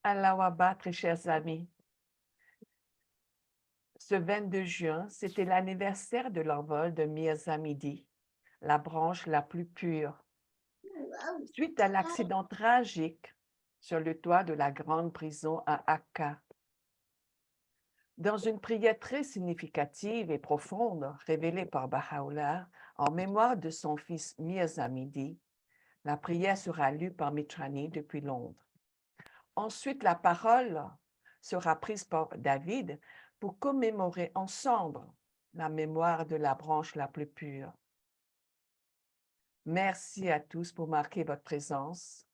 Allah Wabba, très chers amis. Ce 22 juin, c'était l'anniversaire de l'envol de Mirza Midi, la branche la plus pure. Suite à l'accident tragique sur le toit de la grande prison à Akka. Dans une prière très significative et profonde révélée par Baha'u'llah en mémoire de son fils Mirza Midi, la prière sera lue par Mitrani depuis Londres. Ensuite, la parole sera prise par David pour commémorer ensemble la mémoire de la branche la plus pure. Merci à tous pour marquer votre présence.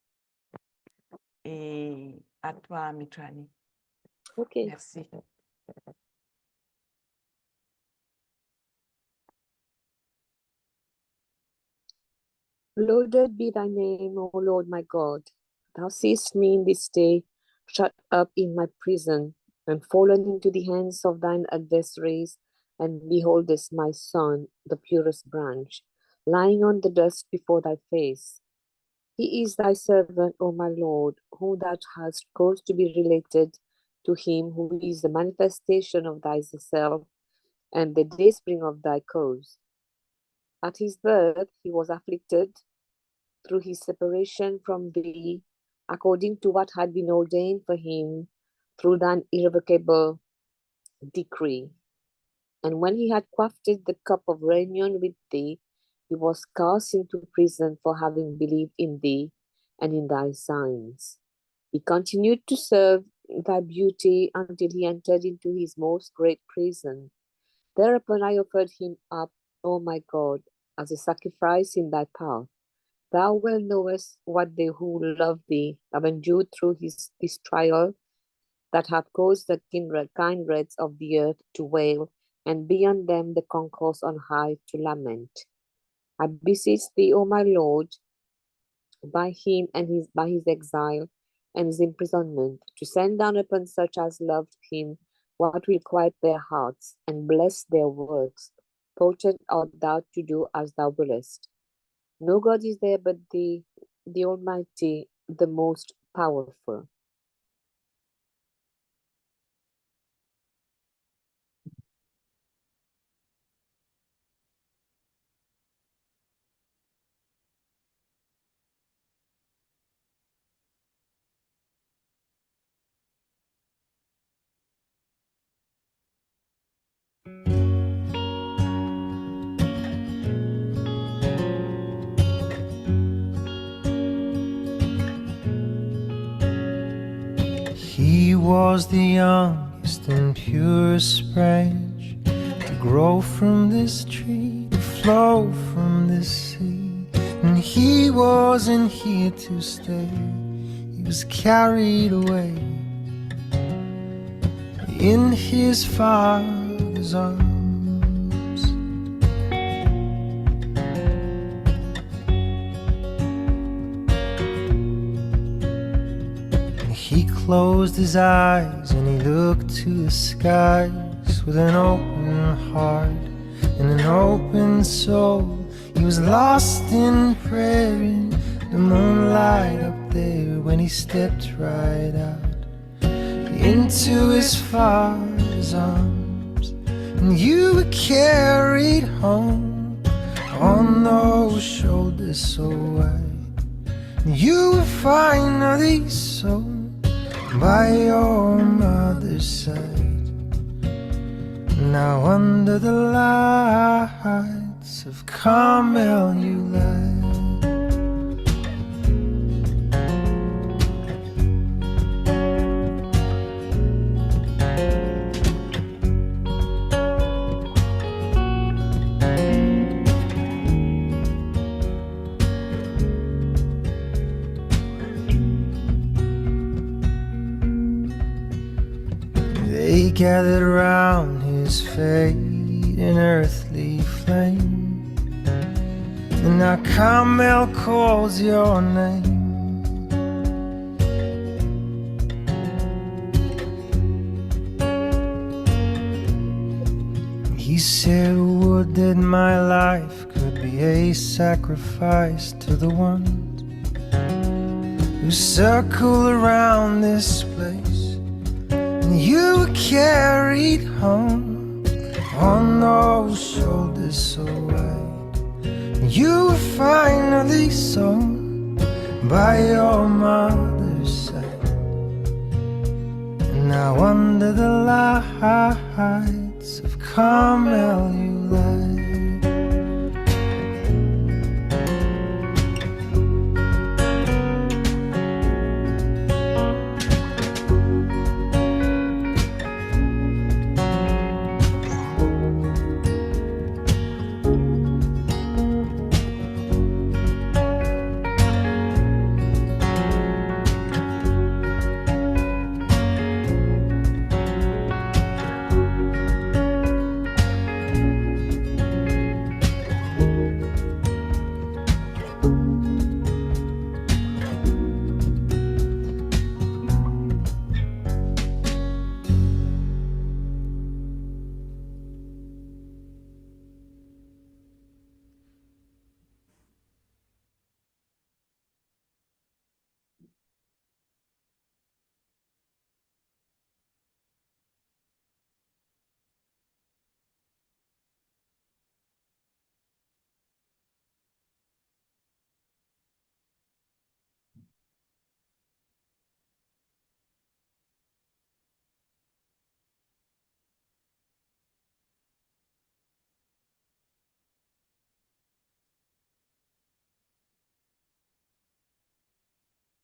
Et à toi, Mitrani. Ok. Merci. Lauded be thy name, O Lord my God. Thou seest me in this day, shut up in my prison, and fallen into the hands of thine adversaries, and beholdest my son, the purest branch, lying on the dust before thy face. He is thy servant, O my Lord, whom thou hast caused to be related to him who is the manifestation of thyself, and the dayspring of thy cause. At his birth he was afflicted through his separation from thee, according to what had been ordained for him through thine irrevocable decree. And when he had quaffed the cup of reunion with thee, he was cast into prison for having believed in thee and in thy signs. He continued to serve thy beauty until he entered into his most great prison. Thereupon I offered him up, O my God, as a sacrifice in thy path. Thou well knowest what they who love thee have endured through this trial, that hath caused the kindreds of the earth to wail, and beyond them the concourse on high to lament. I beseech thee, O my Lord, by him and by his exile and his imprisonment, to send down upon such as loved him what will quiet their hearts and bless their works. Potent art thou to do as thou willest. No God is there but thee, the Almighty, the most powerful. He was the youngest and purest branch to grow from this tree, to flow from this sea. And he wasn't here to stay, he was carried away in his Father's arms. He closed his eyes and he looked to the skies with an open heart and an open soul. He was lost in prayer in the moonlight up there when he stepped right out into his Father's arms. And you were carried home on those shoulders so wide. And you were finally sold by your mother's side. Now under the lights of Carmel you lie. They gathered around his fate in earthly flame, and now Carmel calls your name. He said, would that my life could be a sacrifice to the ones who circle around this place, and you were carried home on those shoulders so wide, and you were finally sown by your mother's side. And now under the lights of Carmel you lie.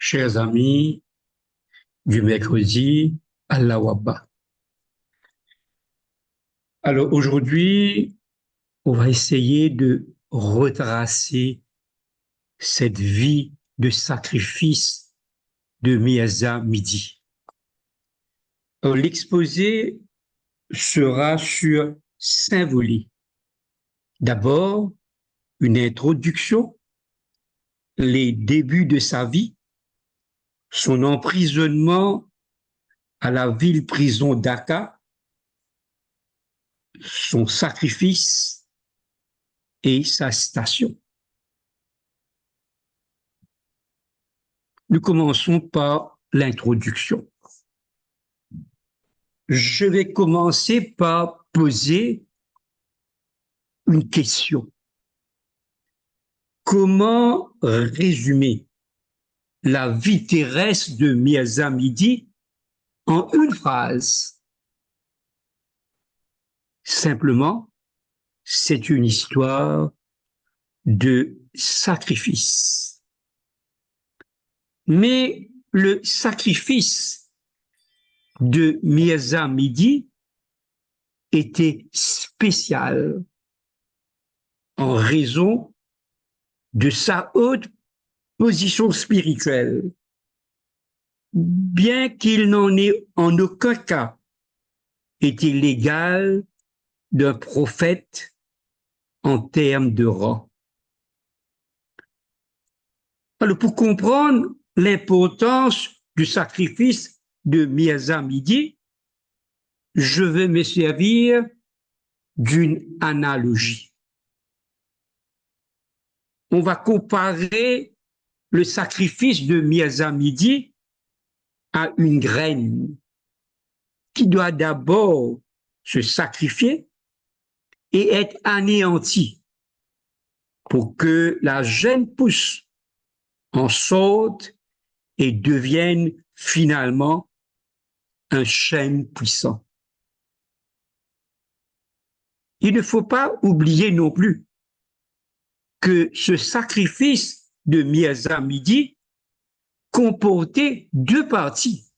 Chers amis du mercredi à la Wabba. Alors aujourd'hui, on va essayer de retracer cette vie de sacrifice de Miaza Midi. L'exposé sera sur 5 volets. D'abord, une introduction, les débuts de sa vie, son emprisonnement à la ville-prison d'Aka, son sacrifice et sa station. Nous commençons par l'introduction. Je vais commencer par poser une question. Comment résumer la vie terrestre de Miaza Midi en une phrase? Simplement, c'est une histoire de sacrifice. Mais le sacrifice de Miaza Midi était spécial en raison de sa haute position spirituelle, bien qu'il n'en ait en aucun cas été l'égal d'un prophète en termes de rang. Alors, pour comprendre l'importance du sacrifice de Miaza Midi, je vais me servir d'une analogie. On va comparer le sacrifice de Miaza Midi à une graine qui doit d'abord se sacrifier et être anéantie pour que la graine pousse, en sorte et devienne finalement un chêne puissant. Il ne faut pas oublier non plus que ce sacrifice de Miaza Midi comportait 2 parties.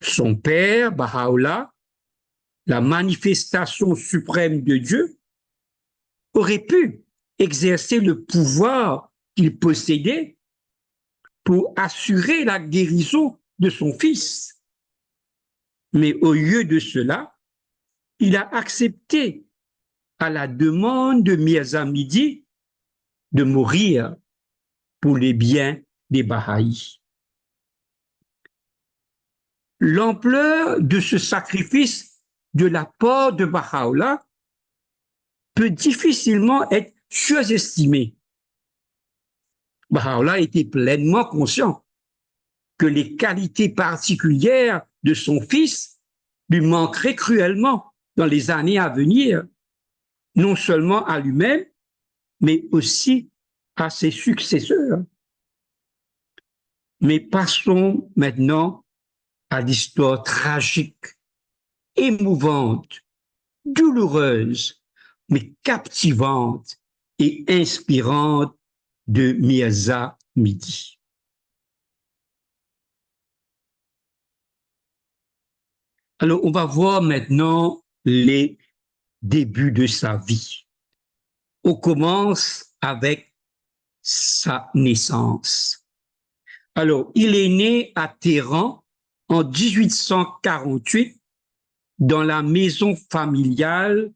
Son père, Baha'u'llah, la manifestation suprême de Dieu, aurait pu exercer le pouvoir qu'il possédait pour assurer la guérison de son fils. Mais au lieu de cela, il a accepté, à la demande de Miaza Midi, de mourir pour les biens des Bahaïs. L'ampleur de ce sacrifice de la part de Baha'u'llah peut difficilement être sous-estimée. Baha'u'llah était pleinement conscient que les qualités particulières de son fils lui manqueraient cruellement dans les années à venir, non seulement à lui-même, mais aussi à ses successeurs. Mais passons maintenant à l'histoire tragique, émouvante, douloureuse, mais captivante et inspirante de Mirza Midi. Alors, on va voir maintenant les débuts de sa vie. On commence avec sa naissance. Alors, il est né à Téhéran en 1848 dans la maison familiale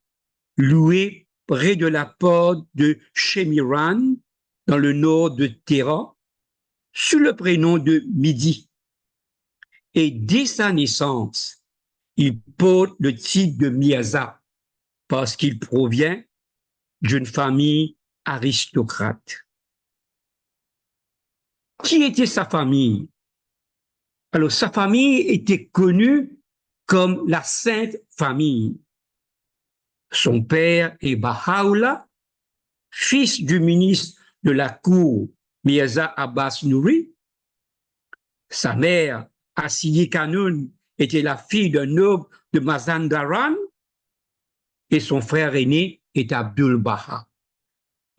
louée près de la porte de Shemiran, dans le nord de Téhéran, sous le prénom de Midi. Et dès sa naissance, il porte le titre de Mirza parce qu'il provient d'une famille aristocrate. Qui était sa famille? Alors, sa famille était connue comme la Sainte Famille. Son père est Baha'u'llah, fils du ministre de la cour Mirza Abbas Nouri. Sa mère, Asiye Kanoun, était la fille d'un noble de Mazandaran et son frère aîné est Abdul Baha.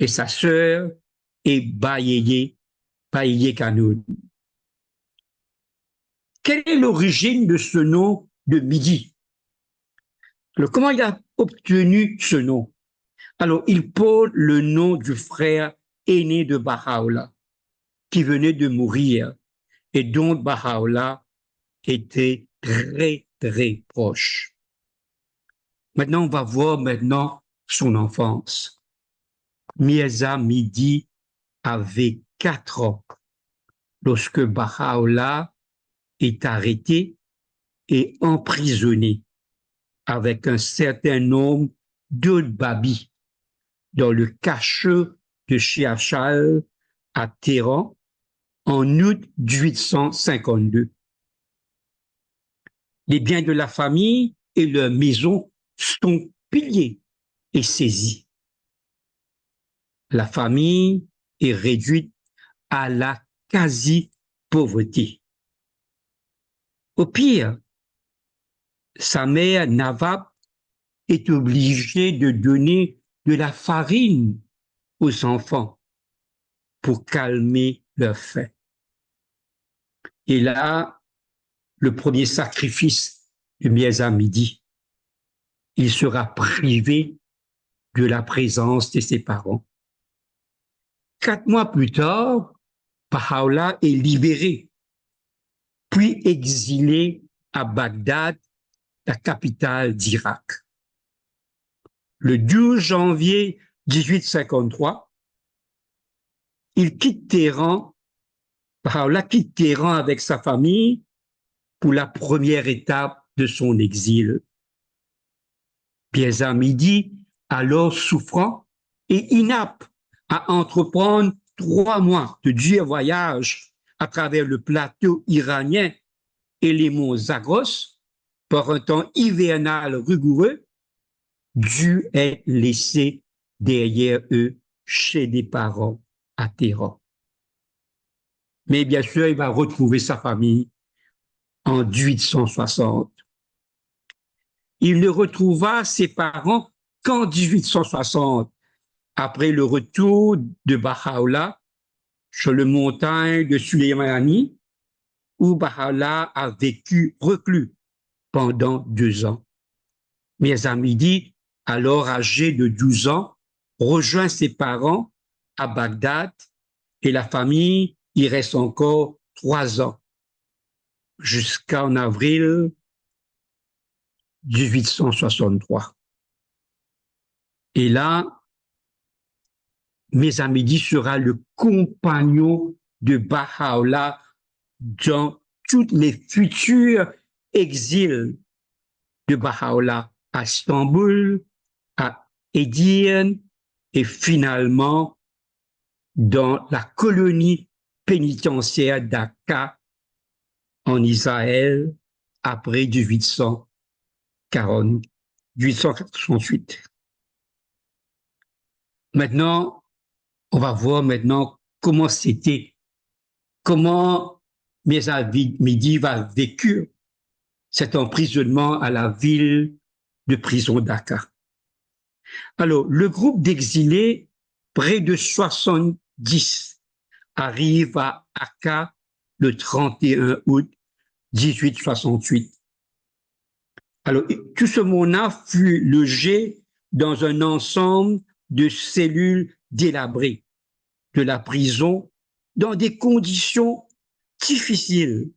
Et sa sœur est Bayeye Kanoun. Quelle est l'origine de ce nom de Midi? Alors, comment il a obtenu ce nom? Alors, il porte le nom du frère aîné de Baha'u'llah, qui venait de mourir et dont Baha'u'llah était très, très proche. Maintenant, on va voir maintenant son enfance. Mirza Midi avait 4 ans lorsque Baha'u'llah est arrêté et emprisonné avec un certain nombre d'autres babis dans le cachot de Chiachal à Téhéran en août 1852. Les biens de la famille et leur maison sont pillés et saisis. La famille est réduite à la quasi-pauvreté. Au pire, sa mère, Nawab, est obligée de donner de la farine aux enfants pour calmer leur faim. Et là, le premier sacrifice de Mirza Midi, il sera privé de la présence de ses parents. 4 mois plus tard, Baha'u'llah est libéré, puis exilé à Bagdad, la capitale d'Irak. Le 12 janvier 1853, il quitte Téhéran, Baha'u'llah quitte Téhéran avec sa famille pour la première étape de son exil. Mirza Midi, alors souffrant et inapte à entreprendre 3 mois de durs voyages à travers le plateau iranien et les monts Zagros par un temps hivernal rigoureux, dut être laissé derrière eux chez des parents à Téhéran. Mais bien sûr, il va retrouver sa famille en 1860. Il ne retrouva ses parents qu'en 1860, après le retour de Baha'u'llah sur le montagne de Suleymani, où Baha'u'llah a vécu reclus pendant 2 ans. Mirza Midi, alors âgé de 12 ans, rejoint ses parents à Bagdad et la famille y reste encore 3 ans, jusqu'en avril 1863. Et là, Mirza Midi sera le compagnon de Baha'u'llah dans tous les futurs exils de Baha'u'llah à Istanbul, à Edirne et finalement dans la colonie pénitentiaire d'Aka en Israël après 1868. Maintenant, on va voir maintenant comment c'était, comment Mirza Mehdi va vécu cet emprisonnement à la ville de prison d'Aka. Alors, le groupe d'exilés, près de 70, arrive à Akka le 31 août 1868. Alors, tout ce monde-là fut logé dans un ensemble de cellules délabrées de la prison dans des conditions difficiles,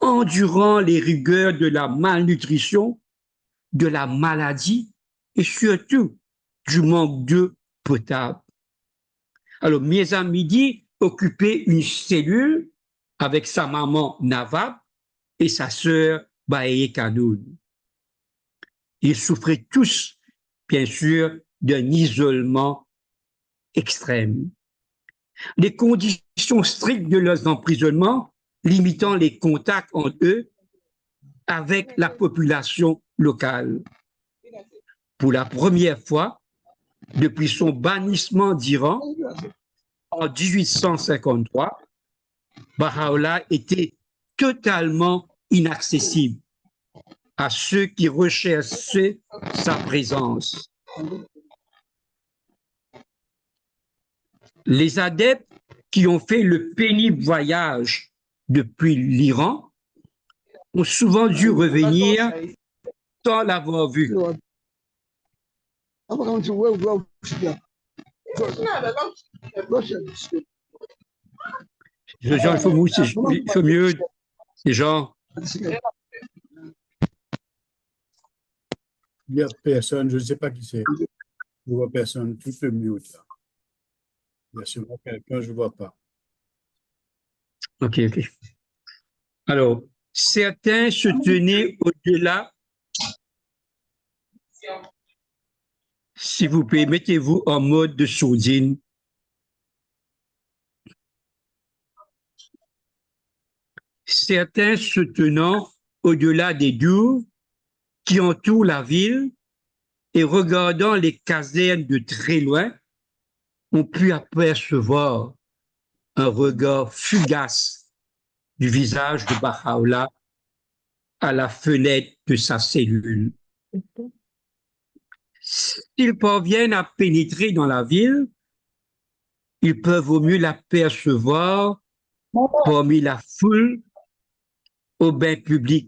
endurant les rigueurs de la malnutrition, de la maladie et surtout du manque d'eau potable. Alors, Mirza Mehdi occupait une cellule avec sa maman Nawab et sa sœur Baye Kanoun. Ils souffraient tous, bien sûr, d'un isolement extrême. Les conditions strictes de leurs emprisonnements limitant les contacts entre eux avec la population locale. Pour la première fois, depuis son bannissement d'Iran en 1853, Baha'u'llah était totalement inaccessible à ceux qui recherchaient sa présence. Les adeptes qui ont fait le pénible voyage depuis l'Iran ont souvent dû revenir sans l'avoir vu. Genre, il faut mieux, ces gens. Il n'y a personne, je ne sais pas qui c'est. Je ne vois personne, tout est mute là. Il y a sûrement quelqu'un, je ne vois pas. OK. Alors, certains se tenaient au-delà. S'il vous plaît, mettez-vous en mode de sourdine. Certains se tenant au-delà des douves qui entourent la ville et regardant les casernes de très loin, ont pu apercevoir un regard fugace du visage de Baha'u'llah à la fenêtre de sa cellule. S'ils parviennent à pénétrer dans la ville, ils peuvent au mieux l'apercevoir parmi la foule au bain public.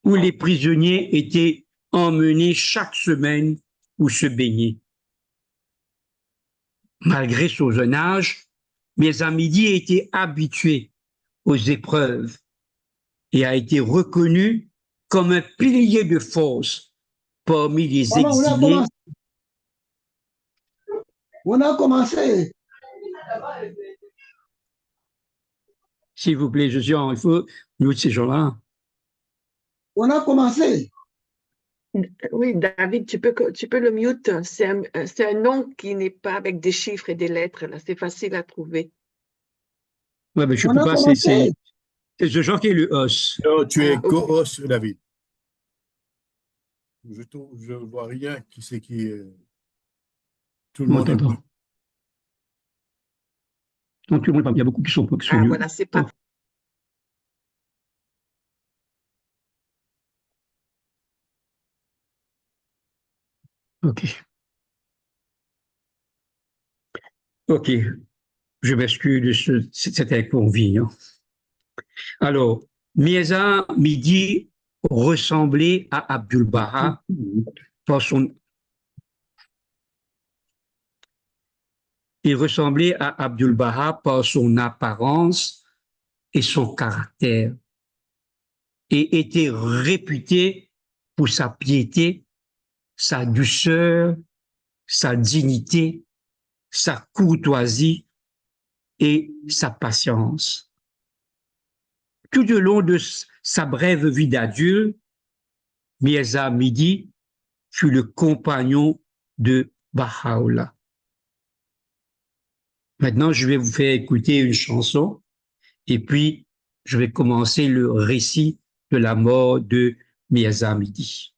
Où les prisonniers étaient emmenés chaque semaine pour se baigner. Malgré son jeune âge, Mirza Mehdi était habitué aux épreuves et a été reconnu comme un pilier de force parmi les exilés. On a commencé. S'il vous plaît, il faut nous ces gens-là. On a commencé. Oui, David, tu peux le mute. C'est un nom qui n'est pas avec des chiffres et des lettres. Là, c'est facile à trouver. Oui, mais je ne peux pas. C'est ce genre qui est le os. Non, tu es co-os, David. Je ne vois rien qui c'est qui est. Tout le monde est. Non, tout le monde, il y a beaucoup qui sont voilà, c'est pas. OK. OK. Je m'excuse de cet inconvénient. Alors, Mirza Mehdi ressemblait à Abdul-Baha par son. Il ressemblait à Abdul-Baha par son apparence et son caractère et était réputé pour sa piété, sa douceur, sa dignité, sa courtoisie et sa patience. Tout au long de sa brève vie d'adulte, Mirza Midi fut le compagnon de Baha'u'llah. Maintenant, je vais vous faire écouter une chanson et puis je vais commencer le récit de la mort de Mirza Midi.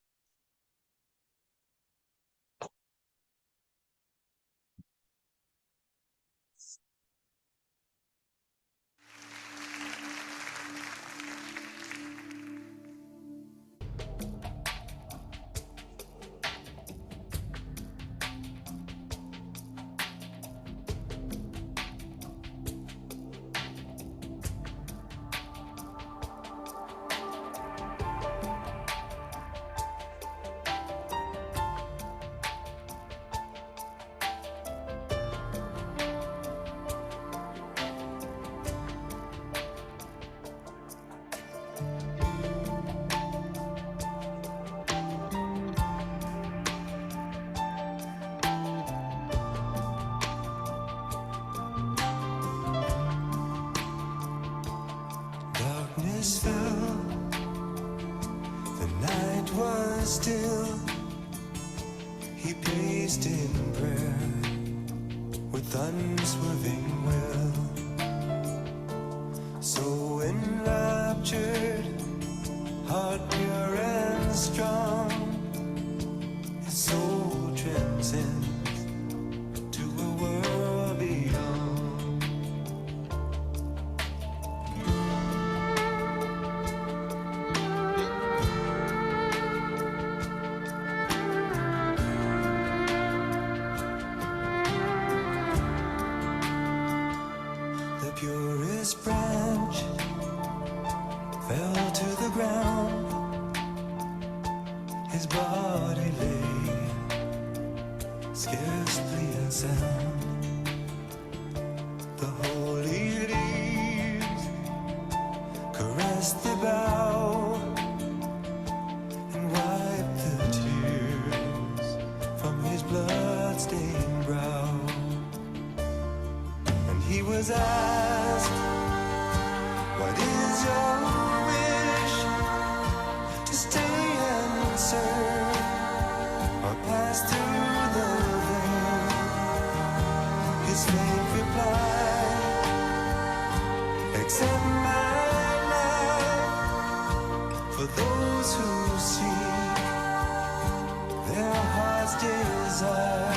Darkness fell, the night was still. He paced in prayer with unswerving will. So enraptured, heart pure and strong, his soul transcends to a world beyond. The purest branch fell to the ground. His body lay scarcely a sound. The holy leaves caressed the bough and wiped the tears from his blood-stained brow. And he was asked, what is your wish? To stay and serve or pass through the veil? His faith replied, accept my life for those who seek their heart's desire.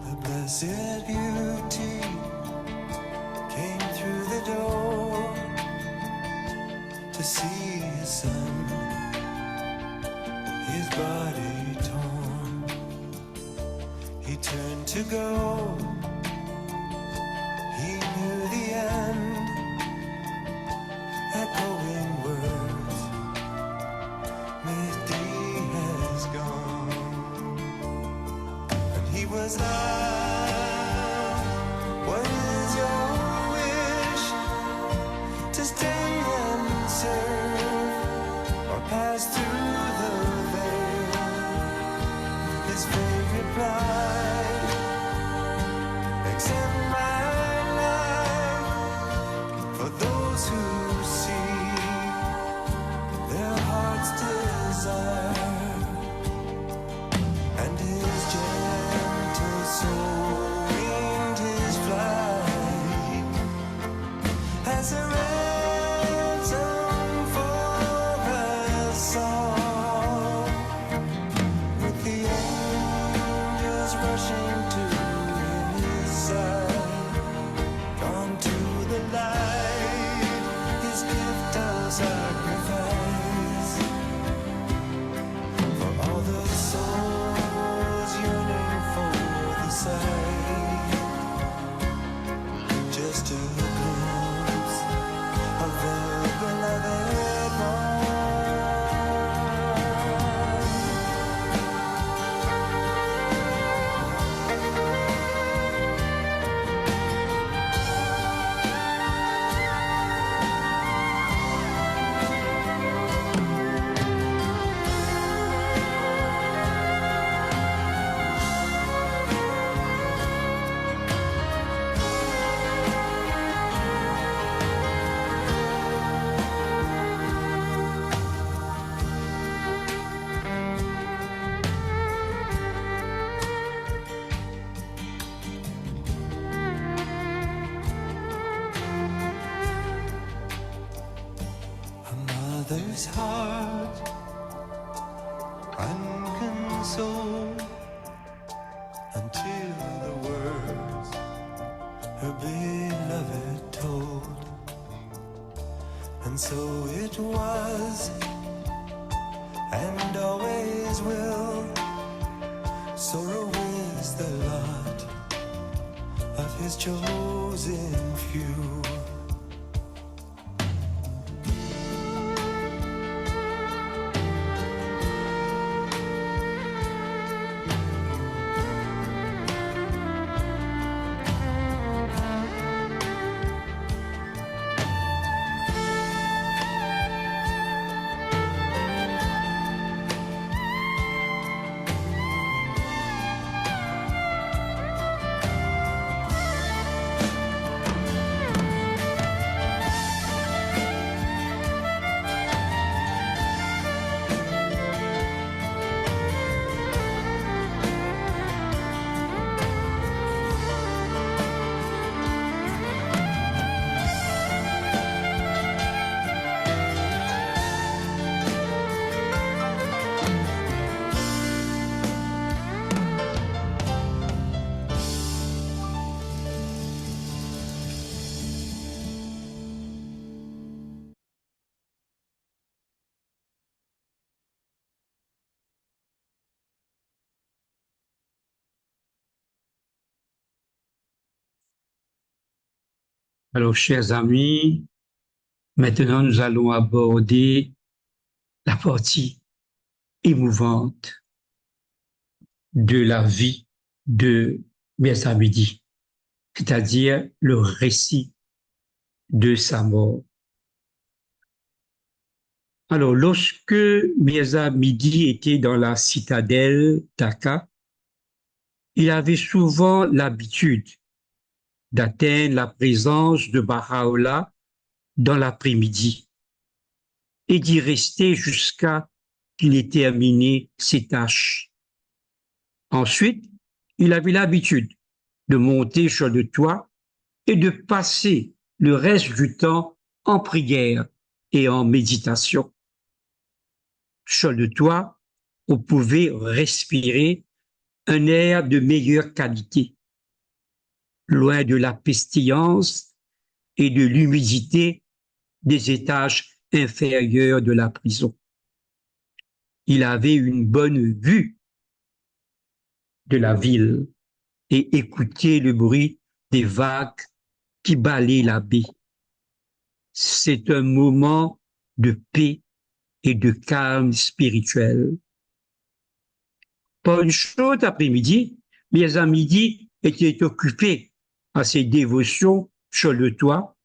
The blessed beauty came through the door to see his son, his body torn. He turned to go, he knew the end. Echoing words, Mehdi has gone. And he was asked, what is your wish? To stay and serve or pass through the veil? His faith replied, accept my life for those who seek their heart's desire. And his gentle soul winged his flight as a ransom for a song. With the angels life's hard, unconsoled, until the words her beloved told. And so it was, and always will. Sorrow is the lot of his chosen few. Alors, chers amis, maintenant nous allons aborder la partie émouvante de la vie de Mirza Mehdi, c'est-à-dire le récit de sa mort. Alors, lorsque Mirza Mehdi était dans la citadelle Dhaka, il avait souvent l'habitude d'atteindre la présence de Baha'u'llah dans l'après-midi et d'y rester jusqu'à qu'il ait terminé ses tâches. Ensuite, il avait l'habitude de monter sur le toit et de passer le reste du temps en prière et en méditation. Sur le toit, on pouvait respirer un air de meilleure qualité, loin de la pestilence et de l'humidité des étages inférieurs de la prison. Il avait une bonne vue de la ville et écoutait le bruit des vagues qui balaient la baie. C'est un moment de paix et de calme spirituel. Par une chaude après-midi, Mirza Mehdi était occupé à ses dévotions sur le toit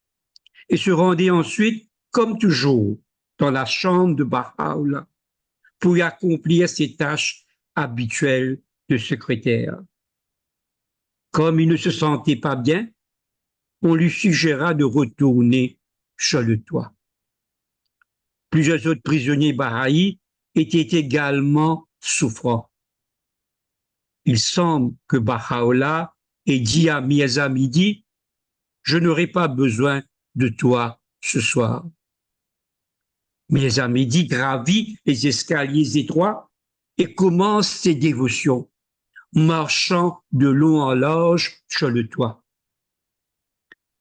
et se rendait ensuite, comme toujours, dans la chambre de Baha'u'llah pour y accomplir ses tâches habituelles de secrétaire. Comme il ne se sentait pas bien, on lui suggéra de retourner sur le toit. Plusieurs autres prisonniers bahaïs étaient également souffrants. Il semble que Baha'u'llah ait dit à Mirza Mehdi « Je n'aurai pas besoin de toi ce soir ». Mirza Mehdi gravit les escaliers étroits et commence ses dévotions, marchant de long en large sur le toit.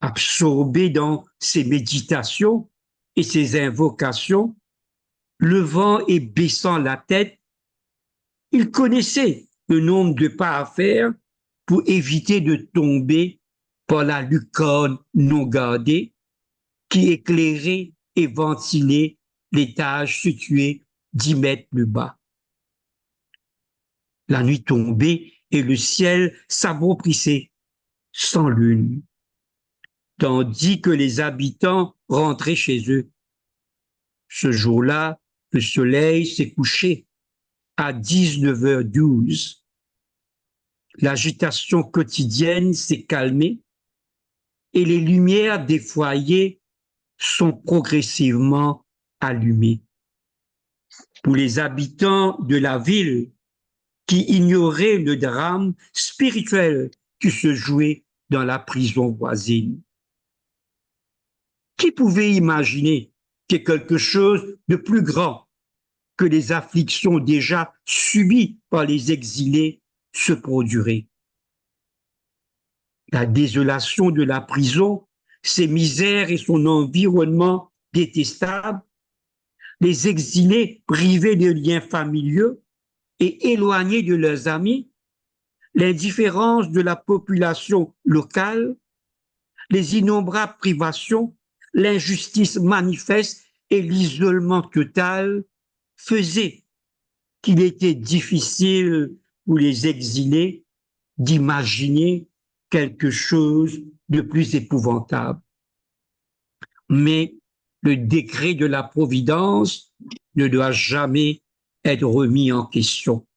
Absorbé dans ses méditations et ses invocations, levant et baissant la tête, il connaissait le nombre de pas à faire pour éviter de tomber par la lucarne non gardée qui éclairait et ventilait l'étage situé 10 mètres plus bas. La nuit tombait et le ciel s'abrouprissait sans lune, tandis que les habitants rentraient chez eux. Ce jour-là, le soleil s'est couché à 19h12. L'agitation quotidienne s'est calmée et les lumières des foyers sont progressivement allumées. Pour les habitants de la ville qui ignoraient le drame spirituel qui se jouait dans la prison voisine. Qui pouvait imaginer que quelque chose de plus grand que les afflictions déjà subies par les exilés se produirait. La désolation de la prison, ses misères et son environnement détestable, les exilés privés de liens familiaux et éloignés de leurs amis, l'indifférence de la population locale, les innombrables privations, l'injustice manifeste et l'isolement total faisaient qu'il était difficile pour les exilés d'imaginer quelque chose de plus épouvantable. Mais le décret de la Providence ne doit jamais être remis en question.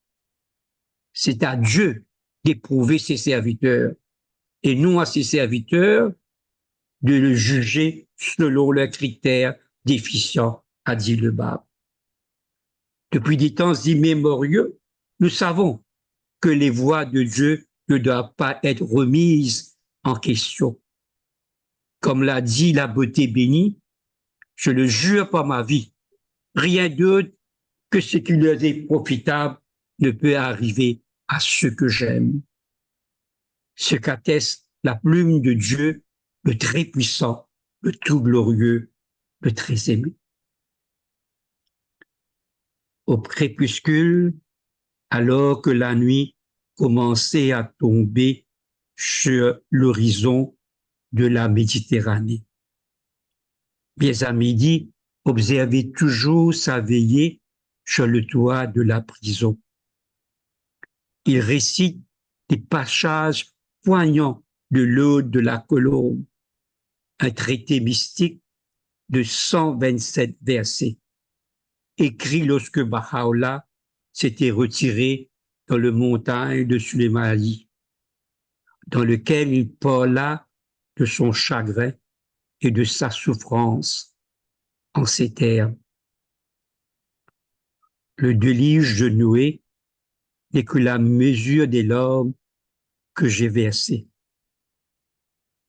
C'est à Dieu d'éprouver ses serviteurs et non à ses serviteurs de le juger selon leurs critères déficients, a dit le pape. Depuis des temps immémoriaux, nous savons que les voies de Dieu ne doivent pas être remises en question. Comme l'a dit la beauté bénie, je le jure par ma vie, rien d'autre que ce qui leur est profitable ne peut arriver à ceux que j'aime. Ce qu'atteste la plume de Dieu, le très puissant, le tout glorieux, le très aimé. Au crépuscule, alors que la nuit commençait à tomber sur l'horizon de la Méditerranée. Bien à midi, observez toujours sa veillée sur le toit de la prison. Il récite des passages poignants de l'Ode de la Colombe, un traité mystique de 127 versets, écrit lorsque Baha'u'llah s'était retiré dans le montagne de Sulémanie, dans lequel il parla de son chagrin et de sa souffrance en ces termes. Le déluge de Noé n'est que la mesure des larmes que j'ai versées.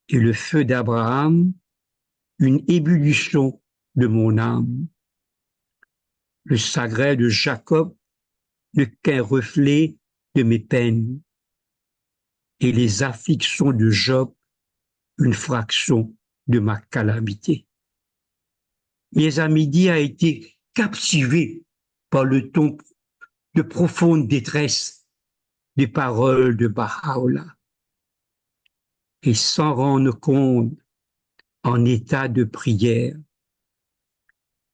Et le feu d'Abraham, une ébullition de mon âme. Le chagrin de Jacob n'est qu'un reflet de mes peines. Et les afflictions de Job, une fraction de ma calamité. Mes amis a été captivé par le ton de profonde détresse des paroles de Baha'u'llah. Et sans rendre compte, en état de prière,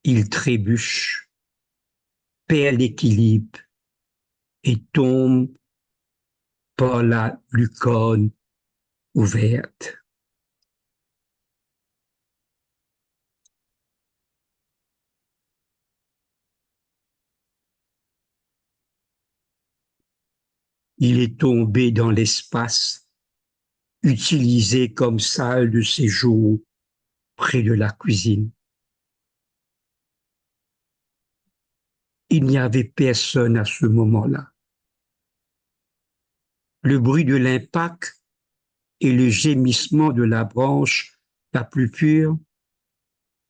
il trébuche, perd l'équilibre et tombe par la lucarne ouverte. Il est tombé dans l'espace, utilisé comme salle de séjour près de la cuisine. Il n'y avait personne à ce moment-là. Le bruit de l'impact et le gémissement de la branche la plus pure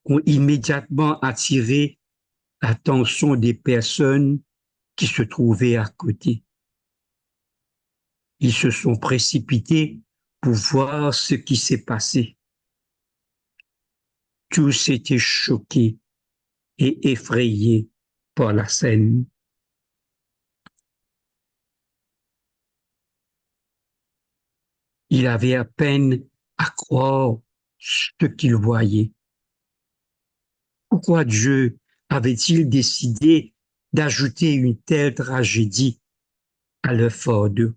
ont immédiatement attiré l'attention des personnes qui se trouvaient à côté. Ils se sont précipités pour voir ce qui s'est passé. Tous étaient choqués et effrayés par la scène. Il avait à peine à croire ce qu'il voyait. Pourquoi Dieu avait-il décidé d'ajouter une telle tragédie à leur fardeau?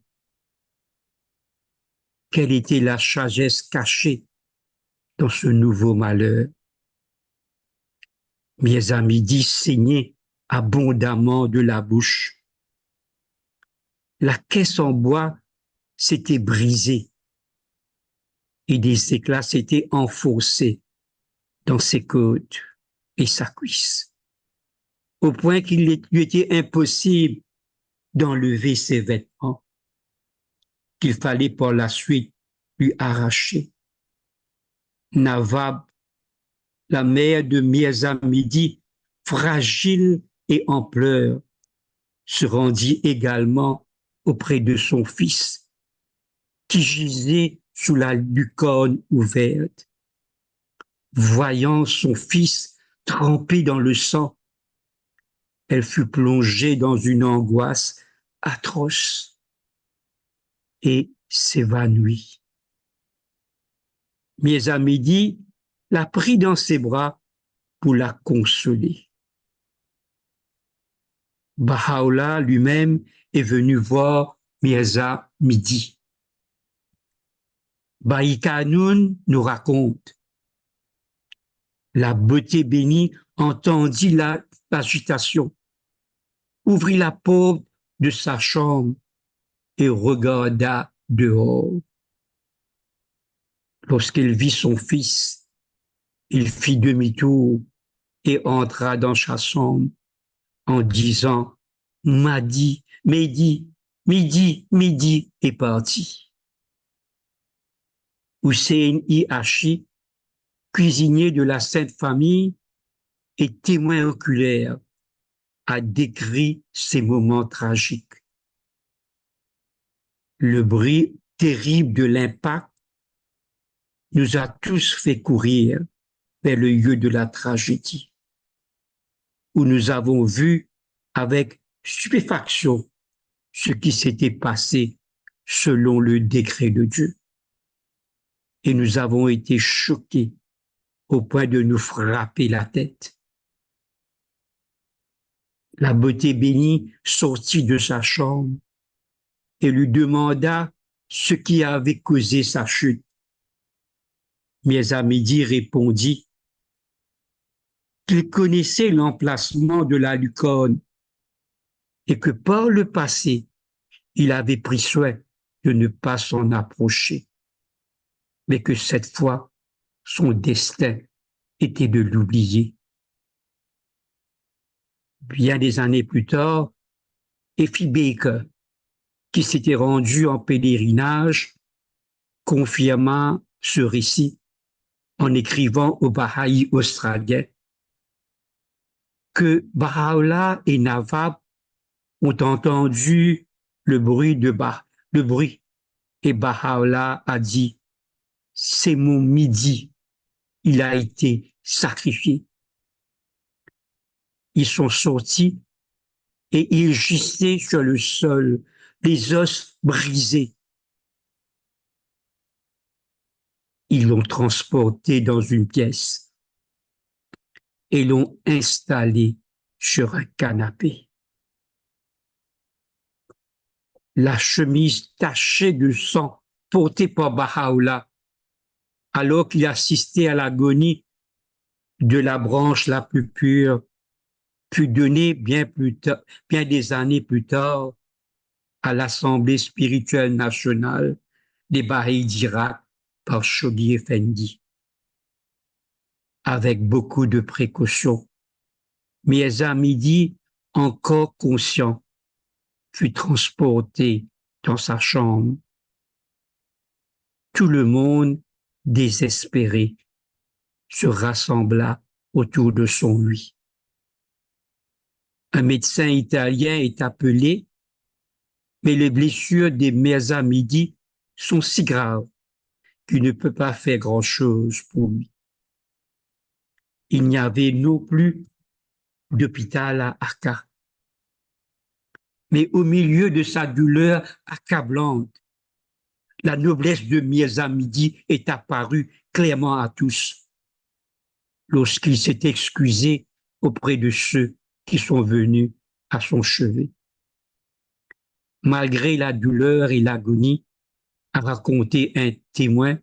Quelle était la sagesse cachée dans ce nouveau malheur? Mes amis saignaient abondamment de la bouche. La caisse en bois s'était brisée et des éclats s'étaient enfoncés dans ses côtes et sa cuisse, au point qu'il lui était impossible d'enlever ses vêtements, qu'il fallait par la suite lui arracher. Nawab la mère de Mirza Midi, fragile et en pleurs, se rendit également auprès de son fils, qui gisait sous la lucarne ouverte. Voyant son fils trempé dans le sang, elle fut plongée dans une angoisse atroce et s'évanouit. Mirza Midi la prit dans ses bras pour la consoler. Baha'u'llah lui-même est venu voir Mirza Midi. Baï Kanoun nous raconte: la beauté bénie entendit l'agitation, ouvrit la porte de sa chambre et regarda dehors. Lorsqu'elle vit son fils, il fit demi-tour et entra dans sa chambre en disant « Madi, Midi, Midi, Midi » est parti. Hussein I. Hachi, cuisinier de la Sainte Famille et témoin oculaire, a décrit ces moments tragiques. Le bruit terrible de l'impact nous a tous fait courir vers le lieu de la tragédie, où nous avons vu avec stupéfaction ce qui s'était passé selon le décret de Dieu. Et nous avons été choqués au point de nous frapper la tête. La beauté bénie sortit de sa chambre et lui demanda ce qui avait causé sa chute. Mirza Midi répondit qu'il connaissait l'emplacement de la lucarne et que par le passé, il avait pris soin de ne pas s'en approcher, mais que cette fois, son destin était de l'oublier. Bien des années plus tard, Effie Baker, qui s'était rendu en pèlerinage, confirma ce récit en écrivant au Baha'i australien que Baha'u'llah et Nawab ont entendu le bruit et Baha'u'llah a dit « c'est mon Midi, il a été sacrifié ». Ils sont sortis et ils gissaient sur le sol, les os brisés. Ils l'ont transporté dans une pièce et l'ont installé sur un canapé. La chemise tachée de sang portée par Baha'u'llah, alors qu'il assistait à l'agonie de la branche la plus pure, fut donnée bien des années plus tard à l'Assemblée spirituelle nationale des Bahaïs d'Irak par Shoghi Effendi. Avec beaucoup de précautions, Mirza Midi, encore conscient, fut transporté dans sa chambre. Tout le monde, désespéré, se rassembla autour de son lit. Un médecin italien est appelé, mais les blessures des Mirza Midi sont si graves qu'il ne peut pas faire grand-chose pour lui. Il n'y avait non plus d'hôpital à Akka. Mais au milieu de sa douleur accablante, la noblesse de Mirza Midi est apparue clairement à tous lorsqu'il s'est excusé auprès de ceux qui sont venus à son chevet. Malgré la douleur et l'agonie, a raconté un témoin,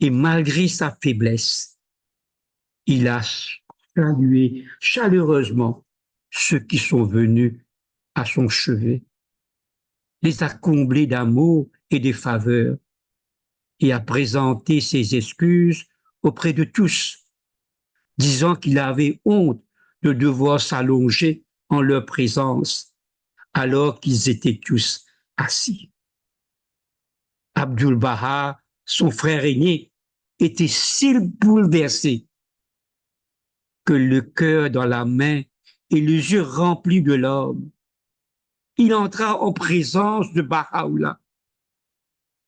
et malgré sa faiblesse, il a salué chaleureusement ceux qui sont venus à son chevet, les a comblés d'amour et de faveur, et a présenté ses excuses auprès de tous, disant qu'il avait honte de devoir s'allonger en leur présence, alors qu'ils étaient tous assis. Abdul Baha, son frère aîné, était si bouleversé que le cœur dans la main et les yeux remplis de larmes, il entra en présence de Baha'u'llah,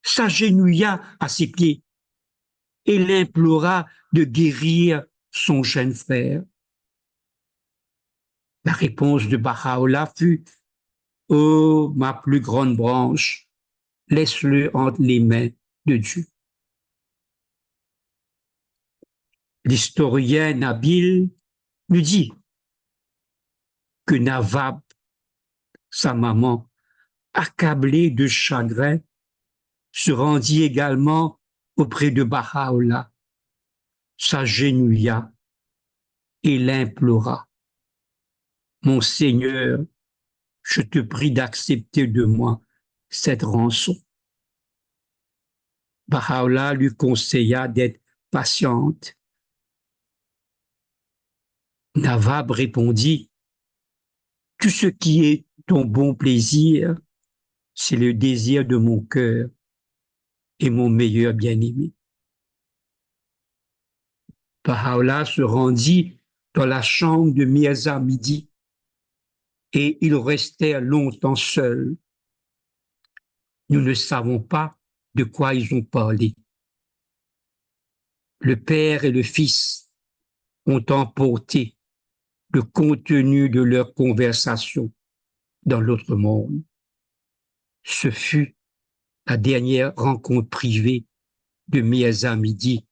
s'agenouilla à ses pieds et l'implora de guérir son jeune frère. La réponse de Baha'u'llah fut « Oh, ma plus grande branche, laisse-le entre les mains de Dieu. » L'historien Nabil nous dit que Nawab, sa maman, accablée de chagrin, se rendit également auprès de Baha'u'llah, s'agenouilla et l'implora. « Mon Seigneur, je te prie d'accepter de moi cette rançon. » Baha'u'llah lui conseilla d'être patiente. Nawab répondit « Tout ce qui est ton bon plaisir, c'est le désir de mon cœur et mon meilleur bien-aimé. » Baha'u'llah se rendit dans la chambre de Mirza Mihdi et ils restèrent longtemps seuls. Nous ne savons pas de quoi ils ont parlé. Le père et le fils ont emporté le contenu de leur conversation dans l'autre monde. Ce fut la dernière rencontre privée de Mirza Mihdi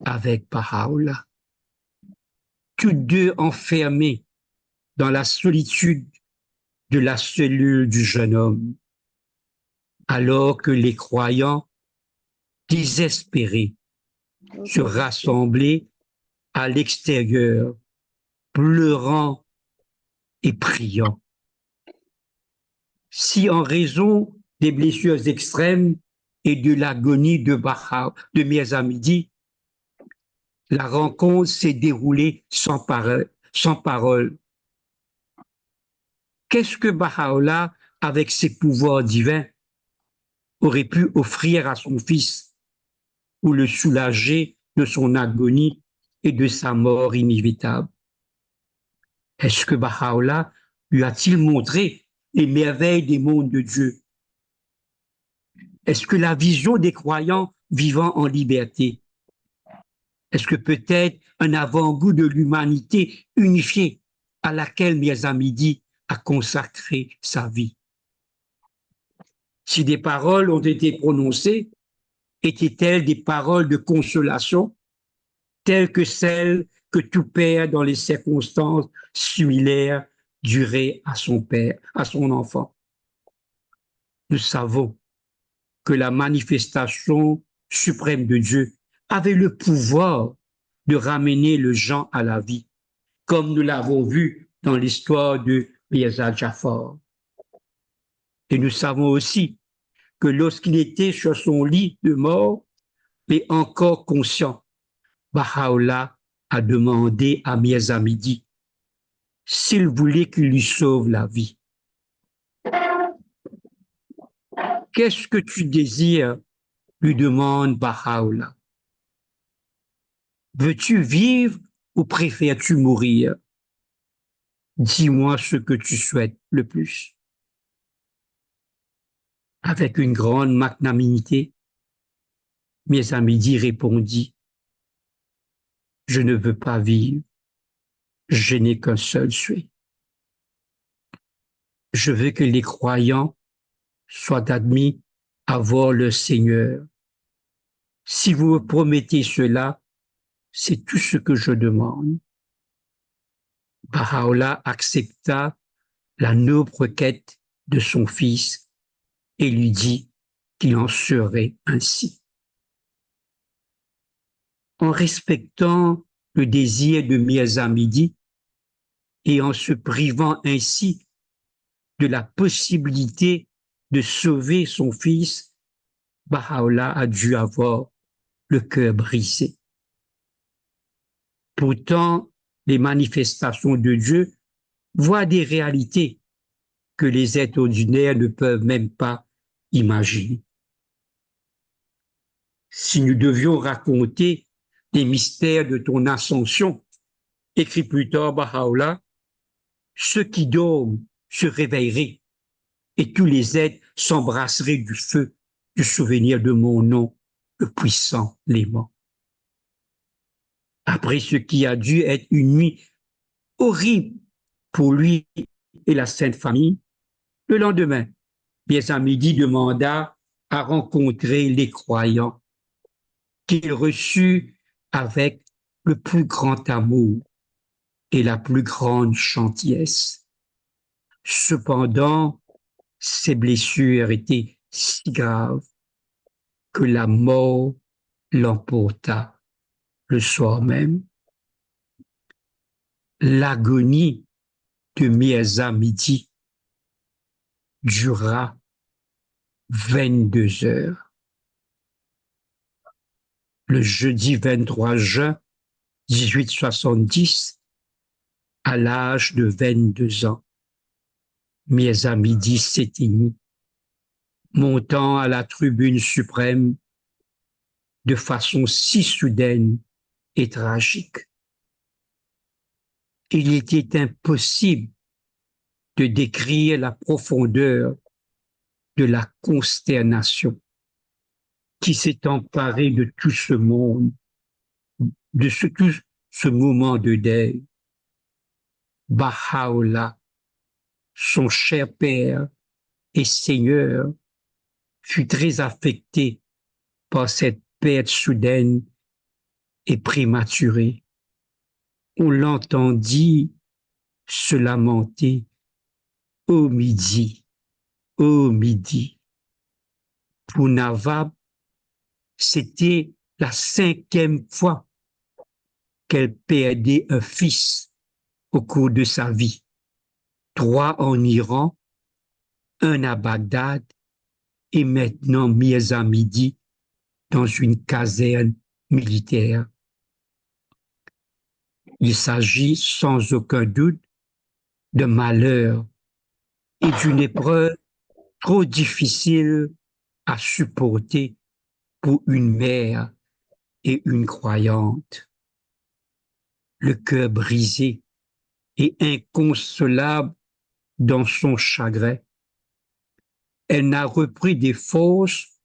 avec Baha'u'llah. Tous deux enfermés dans la solitude de la cellule du jeune homme, alors que les croyants, désespérés, se rassemblaient à l'extérieur, pleurant et priant. Si en raison des blessures extrêmes et de l'agonie de Mirza Mihdi, la rencontre s'est déroulée sans parole. Qu'est-ce que Baha'u'llah, avec ses pouvoirs divins, aurait pu offrir à son fils ou le soulager de son agonie et de sa mort inévitable? Est-ce que Baha'u'llah lui a-t-il montré les merveilles des mondes de Dieu? Est-ce que la vision des croyants vivant en liberté? Est-ce que peut-être un avant-goût de l'humanité unifiée à laquelle Mirza Mihdi a consacré sa vie? Si des paroles ont été prononcées, étaient-elles des paroles de consolation, telles que celles que tout père dans les circonstances similaires dirait à son père, à son enfant? Nous savons que la manifestation suprême de Dieu avait le pouvoir de ramener le gens à la vie, comme nous l'avons vu dans l'histoire de Mirza Jafar. Et nous savons aussi que lorsqu'il était sur son lit de mort, mais encore conscient, Baha'u'llah a demandé à Mirza Mihdi s'il voulait qu'il lui sauve la vie. Qu'est-ce que tu désires? Lui demande Baha'u'llah. Veux-tu vivre ou préfères-tu mourir? Dis-moi ce que tu souhaites le plus. Avec une grande magnanimité, Mirza Mihdi répondit, je ne veux pas vivre, je n'ai qu'un seul souhait. Je veux que les croyants soient admis à voir le Seigneur. Si vous me promettez cela, c'est tout ce que je demande. Baha'u'llah accepta la noble requête de son fils et lui dit qu'il en serait ainsi. En respectant le désir de Mirza Mihdi et en se privant ainsi de la possibilité de sauver son fils, Baha'u'llah a dû avoir le cœur brisé. Pourtant, les manifestations de Dieu voient des réalités que les êtres ordinaires ne peuvent même pas imaginer. Si nous devions raconter les mystères de ton ascension, écrit plus tard Baha'u'llah, ceux qui dorment se réveilleraient et tous les êtres s'embrasseraient du feu du souvenir de mon nom, le puissant, l'aimant. Après ce qui a dû être une nuit horrible pour lui et la Sainte Famille, le lendemain, Miez Hamidi demanda à rencontrer les croyants qu'il reçut avec le plus grand amour et la plus grande gentillesse. Cependant, ses blessures étaient si graves que la mort l'emporta le soir même. L'agonie de Miez Hamidi dura 22 heures. Le jeudi 23 juin 1870, à l'âge de 22 ans, Miez Hamidi s'éteignit, montant à la tribune suprême de façon si soudaine et tragique. Il était impossible de décrire la profondeur de la consternation qui s'est emparée de tout ce monde, tout ce moment de deuil. Baha'u'llah, son cher père et Seigneur, fut très affecté par cette perte soudaine et prématurée. On l'entendit se lamenter « Ô midi, ô midi ». Pour Nawab, c'était la 5e fois qu'elle perdait un fils au cours de sa vie. 3 en Iran, 1 à Bagdad et maintenant Miez Hamidi dans une caserne militaire. Il s'agit sans aucun doute de malheur et d'une épreuve trop difficile à supporter pour une mère et une croyante. Le cœur brisé et inconsolable dans son chagrin, elle n'a repris des forces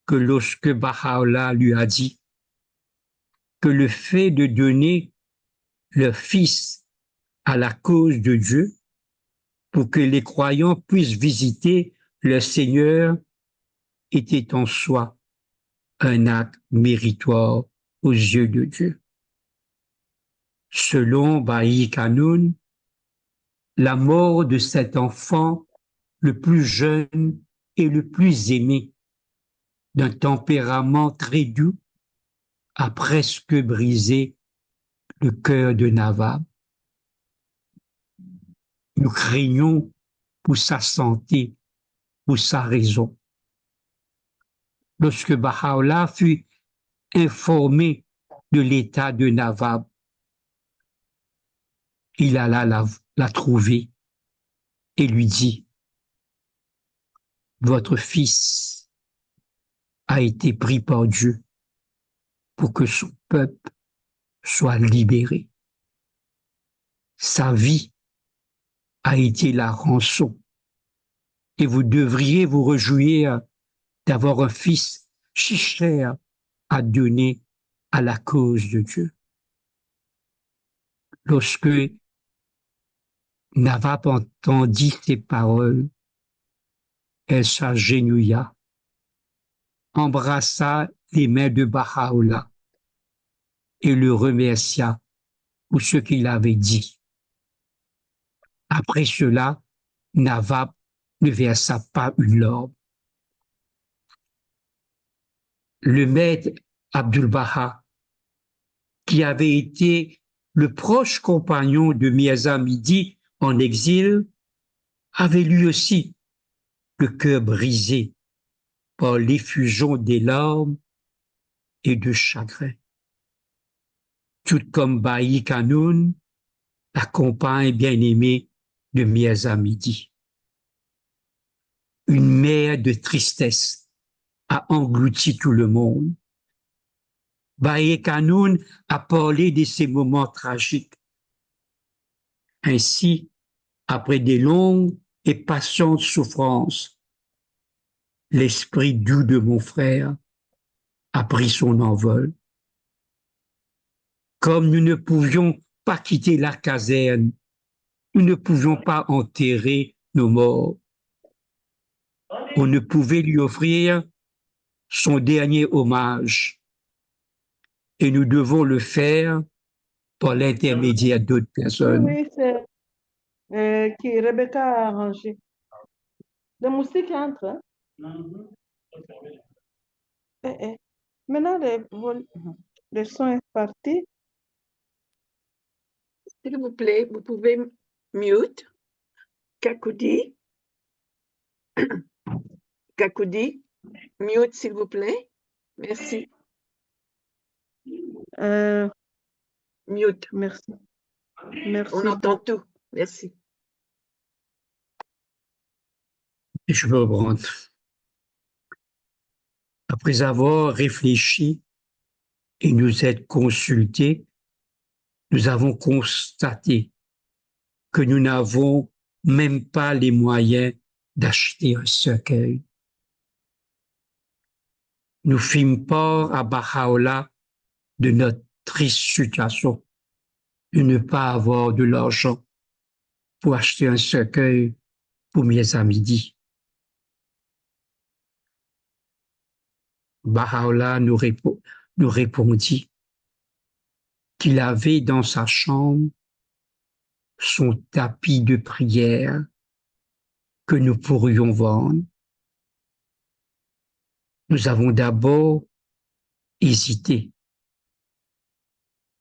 que lorsque Baha'u'llah lui a dit que le fait de donner leur fils à la cause de Dieu pour que les croyants puissent visiter leur Seigneur était en soi un acte méritoire aux yeux de Dieu. Selon Baï Kanoun, la mort de cet enfant le plus jeune et le plus aimé, d'un tempérament très doux, a presque brisé le cœur de Nawab. Nous craignons pour sa santé, pour sa raison. Lorsque Baha'u'llah fut informé de l'état de Nawab, il alla la trouver et lui dit « Votre fils a été pris par Dieu pour que son peuple soit libéré. Sa vie a été la rançon et vous devriez vous réjouir d'avoir un fils si cher à donner à la cause de Dieu. » Lorsque Nawab entendit ces paroles, elle s'agenouilla, embrassa les mains de Baha'u'llah et le remercia pour ce qu'il avait dit. Après cela, Nawab ne versa pas une larme. Le maître Abdul-Baha, qui avait été le proche compagnon de Miez Hamidi en exil, avait lui aussi le cœur brisé par l'effusion des larmes et de chagrin. Tout comme Baï Kanoun, la compagne bien-aimée de Miez Hamidi. Une mer de tristesse a englouti tout le monde. Baï Kanoun a parlé de ces moments tragiques Ainsi, après des longues et patientes souffrances, l'esprit doux de mon frère a pris son envol. Comme nous ne pouvions pas quitter la caserne, nous ne pouvions pas enterrer nos morts. On ne pouvait lui offrir son dernier hommage et nous devons le faire par l'intermédiaire d'autres Oui, personnes. oui, c'est qui Rebecca a arrangé. La musique entre. Hein? Maintenant, le son est parti. S'il vous plaît, vous pouvez mute. Kakoudi. Kakoudi, mute, s'il vous plaît. Merci. Mute. Merci. Merci. On entend tout. Merci. Et je veux reprendre. Après avoir réfléchi et nous être consultés, nous avons constaté que nous n'avons même pas les moyens d'acheter un cercueil. Nous fîmes part à Baha'u'llah de notre triste situation de ne pas avoir de l'argent pour acheter un cercueil pour Mirza Midi. Baha'u'llah nous répondit qu'il avait dans sa chambre son tapis de prière que nous pourrions vendre. Nous avons d'abord hésité,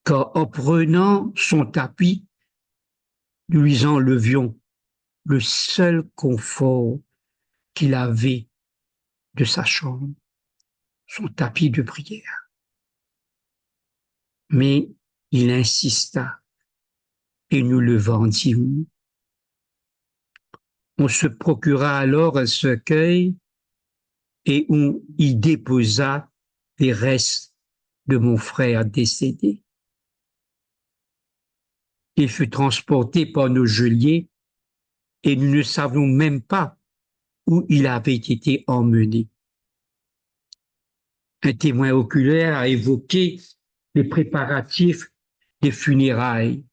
car en prenant son tapis, nous lui enlevions le seul confort qu'il avait de sa chambre, son tapis de prière. Mais il insista et nous le vendîmes. On se procura alors un cercueil et on y déposa les restes de mon frère décédé. Il fut transporté par nos geôliers et nous ne savions même pas où il avait été emmené. Un témoin oculaire a évoqué les préparatifs des funérailles.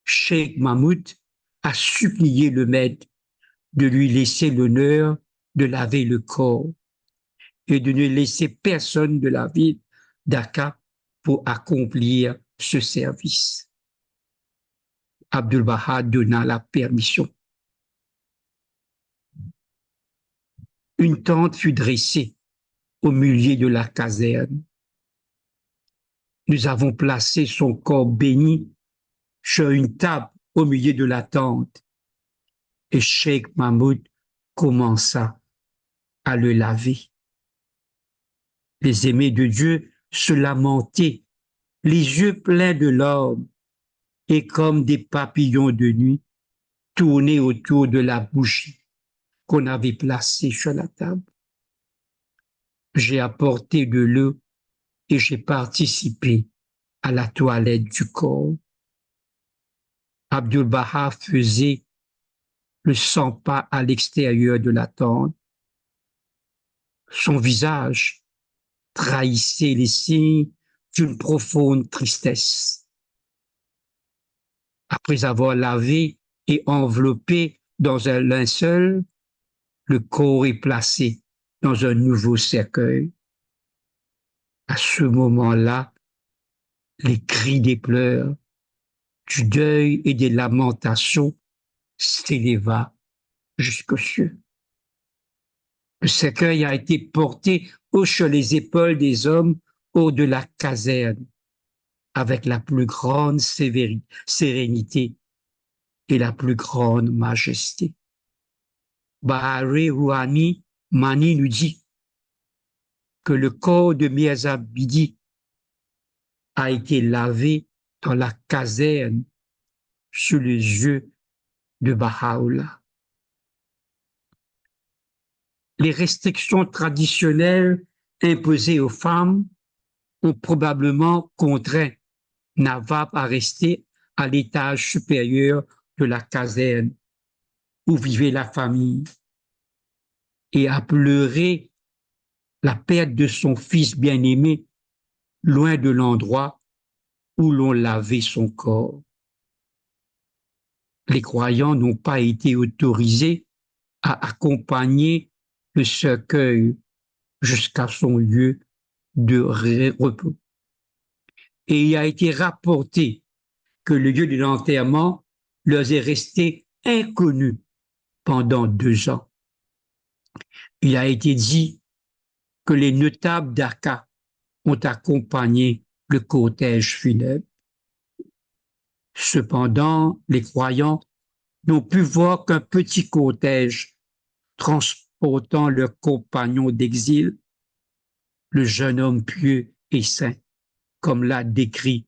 Cheikh Mahmoud a supplié le maître de lui laisser l'honneur de laver le corps et de ne laisser personne de la ville d'Aka pour accomplir ce service. Abdul-Baha donna la permission. Une tente fut dressée au milieu de la caserne. Nous avons placé son corps béni sur une table au milieu de la tente et Cheikh Mahmoud commença à le laver. Les aimés de Dieu se lamentaient, les yeux pleins de larmes et comme des papillons de nuit tournaient autour de la bougie qu'on avait placée sur la table. J'ai apporté de l'eau et j'ai participé à la toilette du corps. Abdul-Baha faisait le 100 pas à l'extérieur de la tente. Son visage trahissait les signes d'une profonde tristesse. Après avoir lavé et enveloppé dans un linceul, le corps est placé dans un nouveau cercueil. À ce moment-là, les cris des pleurs, du deuil et des lamentations s'éleva jusqu'aux cieux. Le cercueil a été porté sur les épaules des hommes hors de la caserne avec la plus grande sérénité et la plus grande majesté. Bahare Rouhani Mani nous dit que le corps de Mirza Midi a été lavé dans la caserne sous les yeux de Baha'u'llah. Les restrictions traditionnelles imposées aux femmes ont probablement contraint Nawab à rester à l'étage supérieur de la caserne où vivait la famille et a pleuré la perte de son fils bien-aimé loin de l'endroit où l'on lavait son corps. Les croyants n'ont pas été autorisés à accompagner le cercueil jusqu'à son lieu de repos. Et il a été rapporté que le lieu de l'enterrement leur est resté inconnu pendant 2 ans. Il a été dit que les notables d'Aka ont accompagné le cortège funèbre. Cependant, les croyants n'ont pu voir qu'un petit cortège transportant leur compagnon d'exil, le jeune homme pieux et saint, comme l'a décrit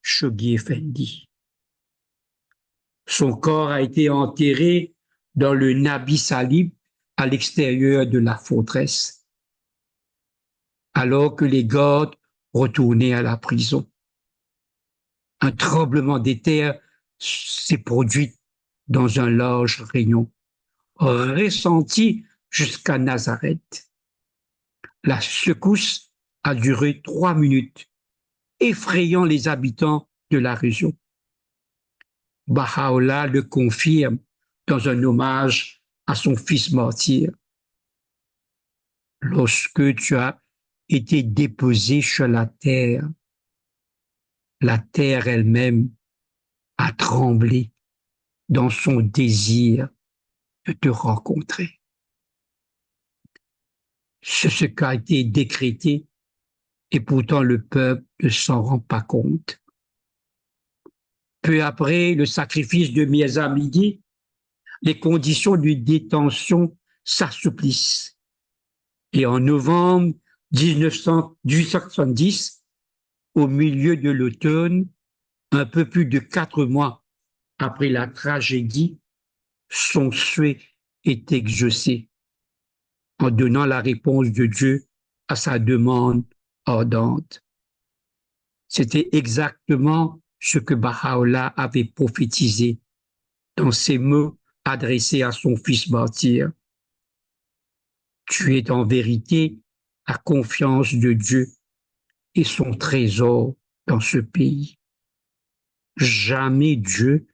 Shoghi Effendi. Son corps a été enterré dans le Nabi Salib à l'extérieur de la forteresse, alors que les gardes retournaient à la prison. Un tremblement de terre s'est produit dans un large rayon, ressenti jusqu'à Nazareth. La secousse a duré 3 minutes, effrayant les habitants de la région. Baha'u'llah le confirme dans un hommage à son fils martyr. Lorsque tu as été déposé sur la terre elle-même a tremblé dans son désir de te rencontrer. C'est ce qui a été décrété et pourtant le peuple ne s'en rend pas compte. Peu après le sacrifice de Mirza Mihdi, les conditions de détention s'assouplissent. Et en novembre 1870, au milieu de l'automne, un peu plus de 4 mois après la tragédie, son souhait est exaucé en donnant la réponse de Dieu à sa demande ardente. C'était exactement ce que Baha'u'llah avait prophétisé dans ses mots adressés à son fils martyr. Tu es en vérité la confiance de Dieu et son trésor dans ce pays. Jamais Dieu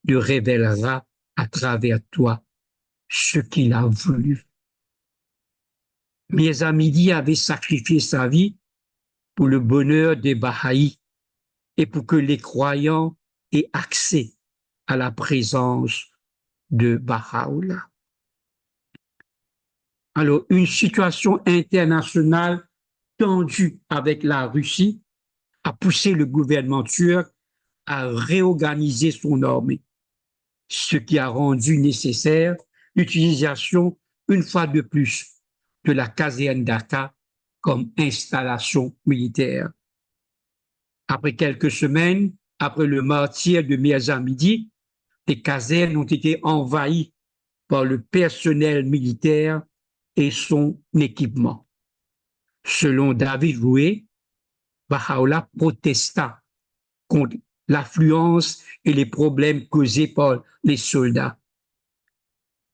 ne révélera à travers toi ce qu'il a voulu. Mirza Mihdi avait sacrifié sa vie pour le bonheur des Bahaïs et pour que les croyants aient accès à la présence de Baha'u'llah. Alors, une situation internationale tendue avec la Russie a poussé le gouvernement turc à réorganiser son armée, ce qui a rendu nécessaire l'utilisation, une fois de plus, de la caserne d'Aka comme installation militaire. Après quelques semaines, après le martyre de Mirza Mihdi, les casernes ont été envahies par le personnel militaire et son équipement. Selon David Rouet, Baha'u'llah protesta contre l'affluence et les problèmes causés par les soldats.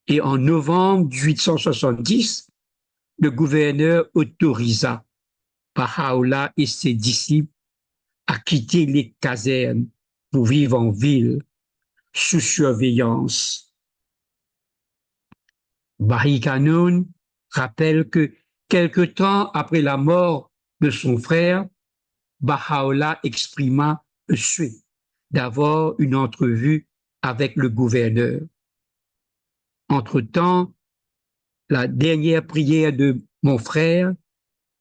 Et en novembre 1870, le gouverneur autorisa Baha'u'llah et ses disciples à quitter les casernes pour vivre en ville sous surveillance. Bah'i Kanoun rappelle que quelque temps après la mort de son frère, Baha'u'llah exprima le souhait d'avoir une entrevue avec le gouverneur. Entre-temps, la dernière prière de mon frère,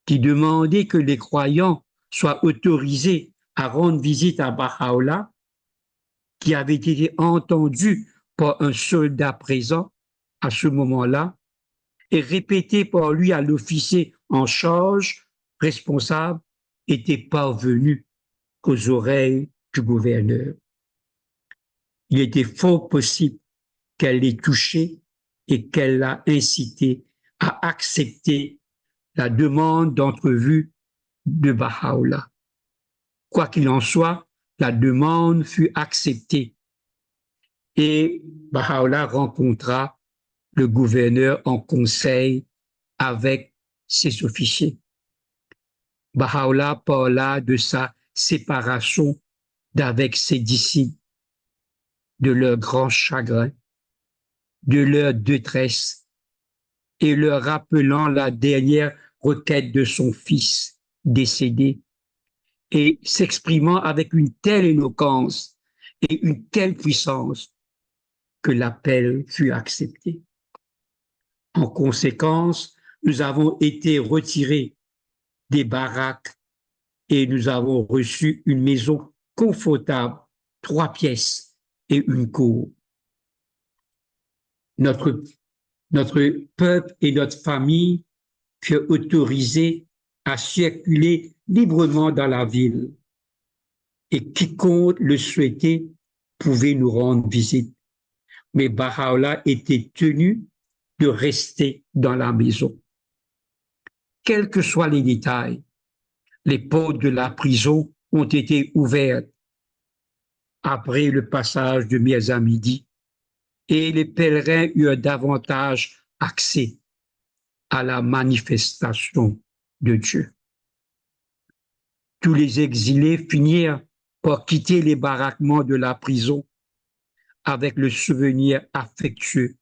qui demandait que les croyants soient autorisés à rendre visite à Baha'u'llah, qui avait été entendu par un soldat présent à ce moment-là, et répété par lui à l'officier en charge, responsable, était parvenu aux oreilles du gouverneur. Il était fort possible qu'elle l'ait touché et qu'elle l'a incité à accepter la demande d'entrevue de Baha'u'llah. Quoi qu'il en soit, la demande fut acceptée et Baha'u'llah rencontra le gouverneur en conseil avec ses officiers. Baha'u'llah parla de sa séparation d'avec ses disciples, de leur grand chagrin, de leur détresse, et leur rappelant la dernière requête de son fils décédé, et s'exprimant avec une telle éloquence et une telle puissance que l'appel fut accepté. En conséquence, nous avons été retirés des baraques et nous avons reçu une maison confortable, 3 pièces et une cour. Notre peuple et notre famille furent autorisés à circuler librement dans la ville et quiconque le souhaitait pouvait nous rendre visite. Mais Baha'u'llah était tenu de rester dans la maison. Quels que soient les détails, les portes de la prison ont été ouvertes après le passage de Mirza Midi et les pèlerins eurent davantage accès à la manifestation de Dieu. Tous les exilés finirent par quitter les baraquements de la prison avec le souvenir affectueux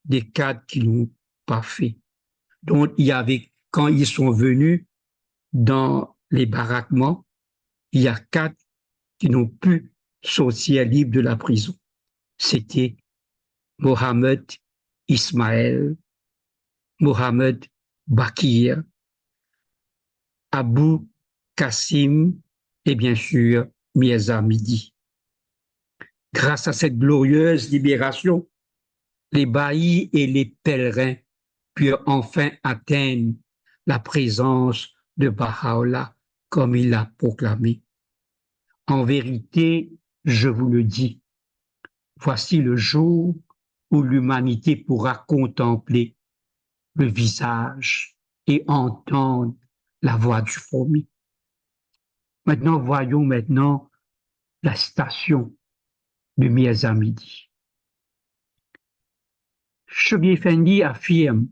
des 4 qui n'ont pas fait. Donc, il y avait, quand ils sont venus dans les baraquements, il y a 4 qui n'ont pu sortir libres de la prison. C'était Mohamed Ismaël, Mohamed Bakir, Abu Kassim et bien sûr Mirza Midi. Grâce à cette glorieuse libération, les baillis et les pèlerins purent enfin atteindre la présence de Baha'u'llah comme il l'a proclamé. En vérité, je vous le dis, voici le jour où l'humanité pourra contempler le visage et entendre la voix du fourmi. Maintenant, voyons la citation de Mirza Midi. Chogi Effendi affirme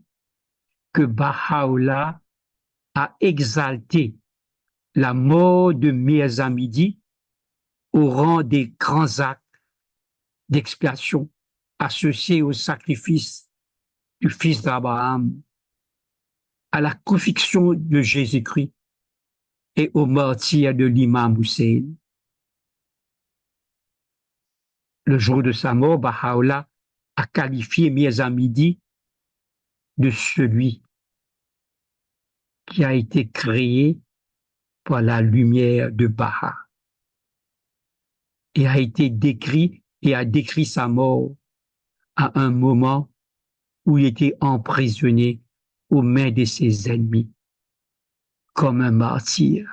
que Baha'u'llah a exalté la mort de Mirza Midi au rang des grands actes d'expiation associés au sacrifice du fils d'Abraham, à la crucifixion de Jésus-Christ et au martyre de l'imam Hussein. Le jour de sa mort, Baha'u'llah a qualifié Mirza Midi de celui qui a été créé par la lumière de Baha et a été décrit et a décrit sa mort à un moment où il était emprisonné aux mains de ses ennemis comme un martyr.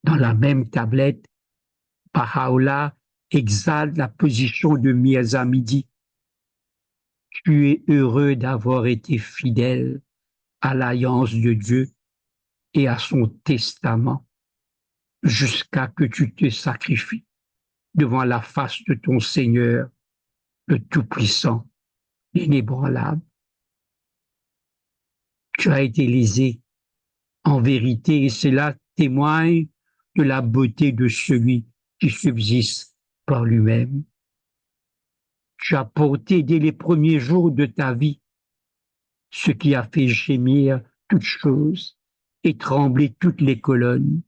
Dans la même tablette, Baha'u'llah exalte la position de Mirza Midi. Tu es heureux d'avoir été fidèle à l'alliance de Dieu et à son testament jusqu'à que tu te sacrifies devant la face de ton Seigneur, le Tout-Puissant, l'inébranlable. Tu as été lésé en vérité et cela témoigne de la beauté de celui qui subsiste par lui-même. Tu as porté dès les premiers jours de ta vie ce qui a fait gémir toutes choses et trembler toutes les colonnes.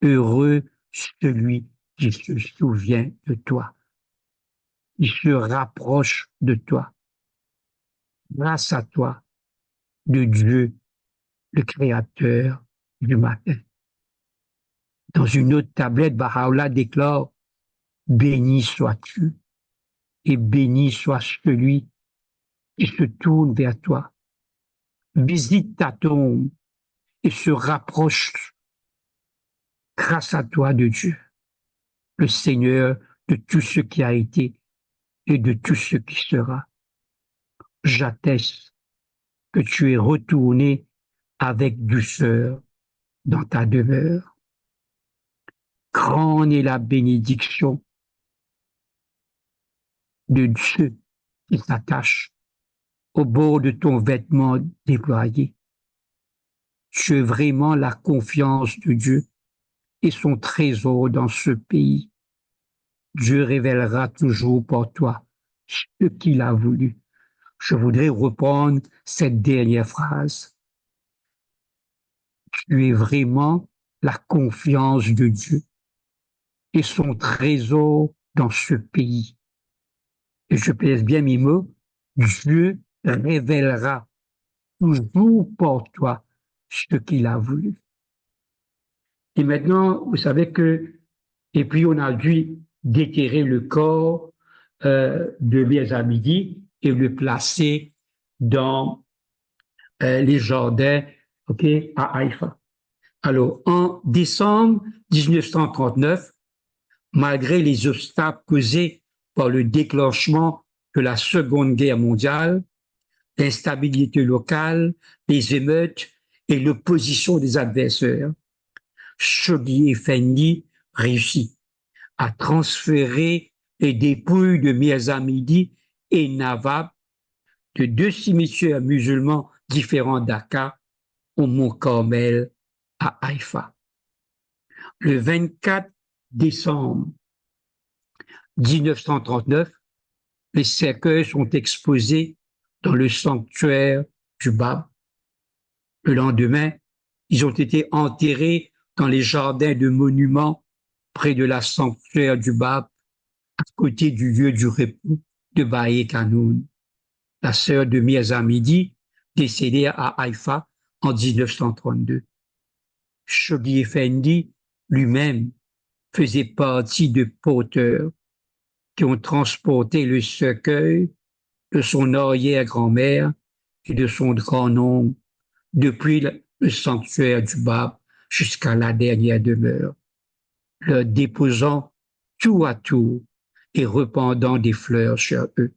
Heureux celui qui se souvient de toi, qui se rapproche de toi. Grâce à toi, de Dieu, le Créateur du matin. Dans une autre tablette, Baha'u'llah déclare « Béni sois-tu et béni soit celui qui se tourne vers toi. Visite ta tombe et se rapproche grâce à toi de Dieu, le Seigneur de tout ce qui a été et de tout ce qui sera. J'atteste que tu es retourné avec douceur dans ta demeure. Grande est la bénédiction de Dieu qui s'attache au bord de ton vêtement déployé. Tu es vraiment la confiance de Dieu et son trésor dans ce pays. Dieu révélera toujours pour toi ce qu'il a voulu. Je voudrais reprendre cette dernière phrase. Tu es vraiment la confiance de Dieu et son trésor dans ce pays. Et je pèse bien mes mots, Dieu révélera toujours pour toi ce qu'il a voulu. Et maintenant, vous savez que, et puis on a dû déterrer le corps de Miezamidi et le placer dans les jardins, ok, à Haïfa. Alors, en décembre 1939, malgré les obstacles causés par le déclenchement de la Seconde Guerre mondiale, l'instabilité locale, les émeutes et l'opposition des adversaires, Shoghi Effendi réussit à transférer les dépouilles de Mirza Midi et Nawab de deux cimetières musulmans différents d'Aka au Mont Carmel à Haïfa. Le 24 décembre 1939, les cercueils sont exposés dans le sanctuaire du Bab. Le lendemain, ils ont été enterrés dans les jardins de monuments près de la sanctuaire du Bab, à côté du lieu du repos de Baïe Kanoun, la sœur de Mirza Midi, décédée à Haïfa en 1932. Shoghi Effendi lui-même faisait partie des porteurs qui ont transporté le cercueil de son arrière-grand-mère et de son grand-oncle depuis le sanctuaire du Bab jusqu'à la dernière demeure, leur déposant tout à tout et répandant des fleurs sur eux.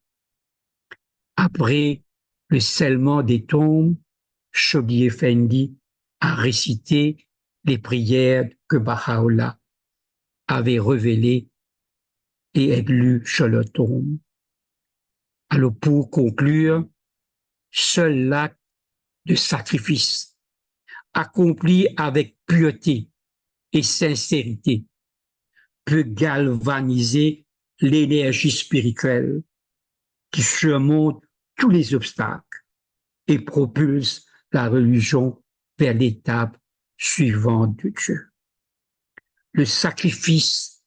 Après le scellement des tombes, Shoghi Effendi a récité les prières que Baha'u'llah avait révélées et lues sur leur tombe. Alors pour conclure, seul l'acte de sacrifice accompli avec pureté et sincérité peut galvaniser l'énergie spirituelle qui surmonte tous les obstacles et propulse la religion vers l'étape suivante de Dieu. Le sacrifice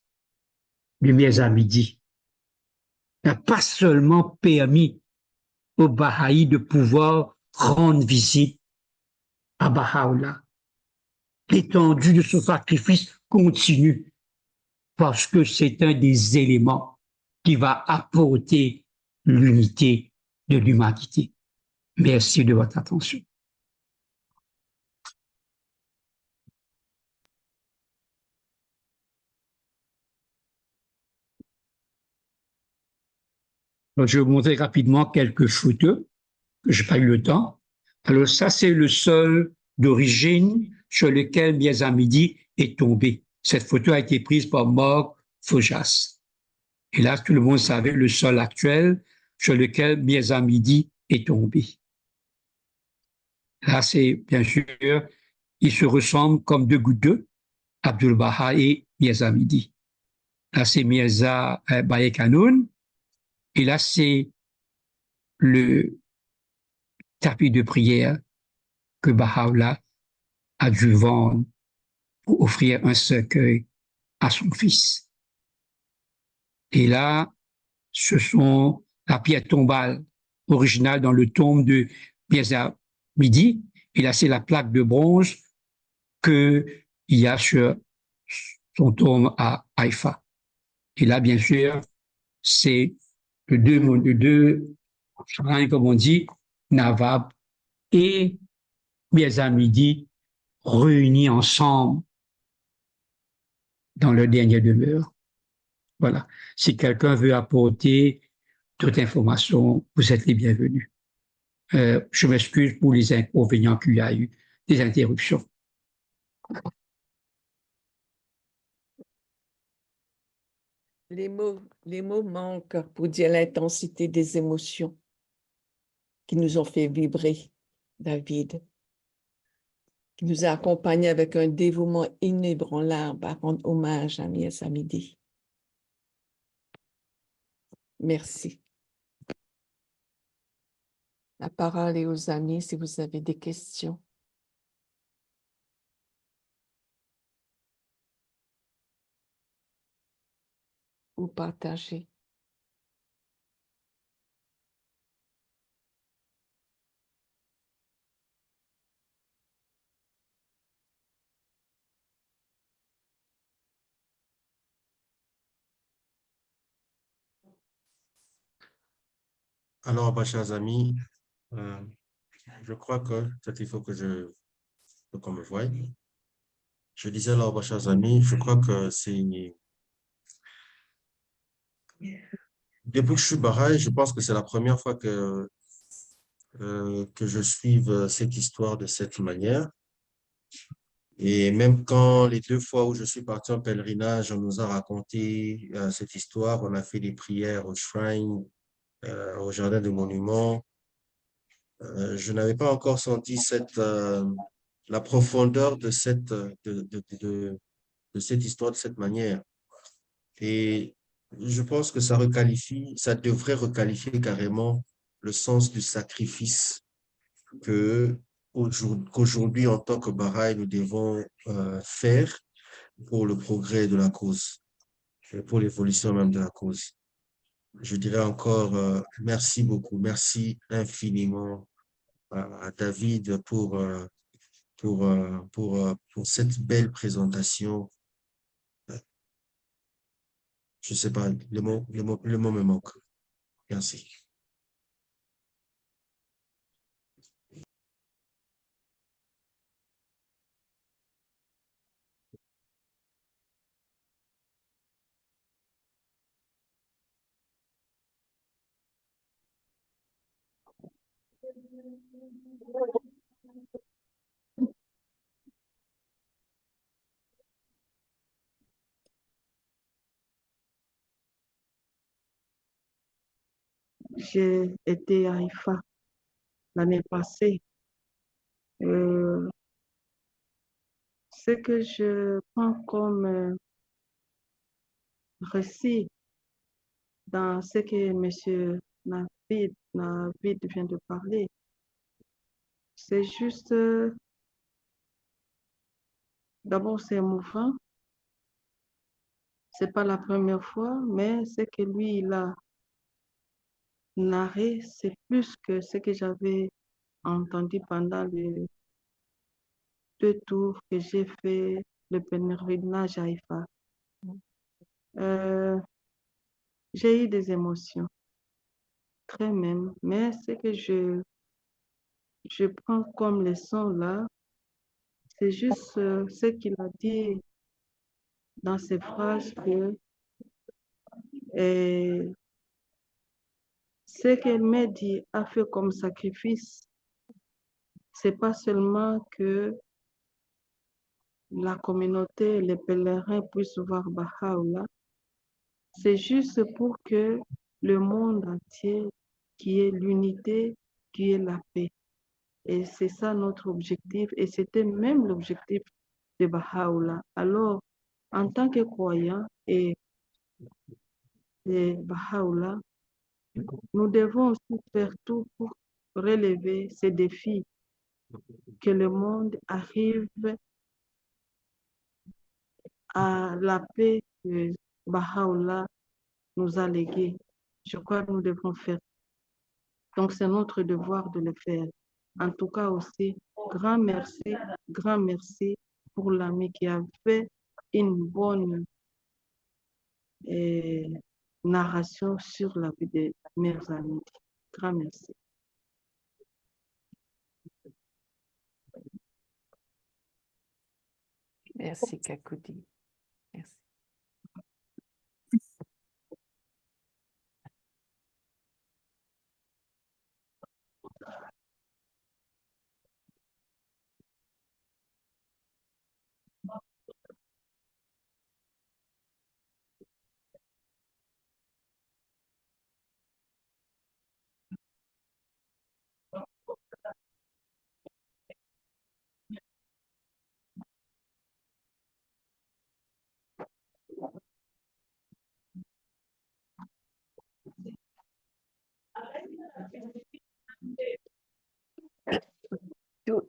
du Mirza Midi n'a pas seulement permis aux Bahaïs de pouvoir rendre visite à Baha'u'llah. L'étendue de ce sacrifice continue parce que c'est un des éléments qui va apporter l'unité de l'humanité. Merci de votre attention. Donc, je vais vous montrer rapidement quelques photos, que je n'ai pas eu le temps. Alors ça, c'est le sol d'origine sur lequel Mirza Midi est tombé. Cette photo a été prise par Marc Faujas. Et là, tout le monde savait le sol actuel sur lequel Mirza Midi est tombé. Là, c'est bien sûr, ils se ressemblent comme deux gouttes d'eau, Abdul Baha et Mirza Midi. Là, c'est Mirza Baye Kanoun. Et là, c'est le tapis de prière que Baha'u'llah a dû vendre pour offrir un cercueil à son fils. Et là, ce sont la pierre tombale originale dans le tombe de Mirza Midi. Et là, c'est la plaque de bronze qu'il y a sur son tombe à Haïfa. Et là, bien sûr, c'est les deux shrines, comme on dit, Nawab et Mirza Midi réunis ensemble dans leur dernière demeure. Voilà. Si quelqu'un veut apporter toute information, vous êtes les bienvenus. Je m'excuse pour les inconvénients qu'il y a eu, des interruptions. Les mots manquent pour dire l'intensité des émotions qui nous ont fait vibrer, David, qui nous a accompagnés avec un dévouement inébranlable à rendre hommage à Mies Midi. Merci. La parole est aux amis si vous avez des questions. Ou partager. Alors, mes chers amis, je crois que peut-être il faut qu'on me voie. Je disais alors, mes chers amis, je crois que depuis que je suis Bahreïn, je pense que c'est la première fois que je suive cette histoire de cette manière. Et même quand les 2 fois où je suis parti en pèlerinage, on nous a raconté cette histoire, on a fait des prières au shrine, au jardin de monuments. Je n'avais pas encore senti la profondeur de cette histoire de cette manière. Et je pense que ça devrait requalifier carrément le sens du sacrifice qu'aujourd'hui, en tant que Bahreïn, nous devons faire pour le progrès de la cause, et pour l'évolution même de la cause. Je dirais encore merci beaucoup, merci infiniment à David pour cette belle présentation. Je sais pas, le mot me manque. Merci. J'ai été à Haïfa l'année passée. Euh, Ce que je prends comme récit dans ce que M. Navid vient de parler, c'est juste, d'abord c'est émouvant, c'est pas la première fois, mais ce que lui, il a narré, c'est plus que ce que j'avais entendu pendant les 2 tours que j'ai fait le pèlerinage à Haïfa. Euh, j'ai eu des émotions, très même, mais ce que je prends comme leçon là, c'est juste ce qu'il a dit dans ses phrases que euh, ce que Mehdi a fait comme sacrifice, c'est pas seulement que la communauté, les pèlerins puissent voir Baha'u'llah, c'est juste pour que le monde entier, qui ait l'unité, qui ait la paix. Et c'est ça notre objectif, et c'était même l'objectif de Baha'u'llah. Alors, en tant que croyants et Baha'u'llah, nous devons aussi faire tout pour relever ces défis, que le monde arrive à la paix que Baha'u'llah nous a léguée. Je crois que nous devons faire. Donc, c'est notre devoir de le faire. En tout cas aussi, grand merci pour l'ami qui a fait une bonne narration sur la vie des mères amies. Grand merci. Merci, Kakoudi. Merci.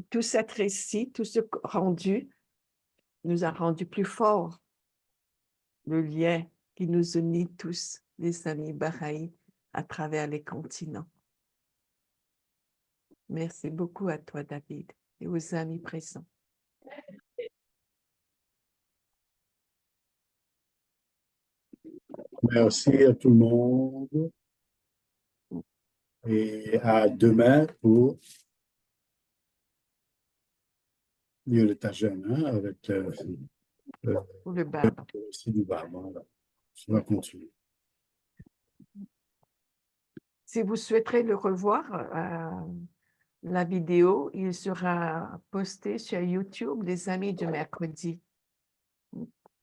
tout cet récit, tout ce rendu nous a rendu plus forts. Le lien qui nous unit tous, les amis Baha'i, à travers les continents. Merci beaucoup à toi, David, et aux amis présents. Merci à tout le monde et à demain pour lire le Tajana avec le Pour le Baba. récit du Baba. Voilà. On va continuer. Si vous souhaiterez le revoir, la vidéo, il sera posté sur YouTube, les amis du mercredi.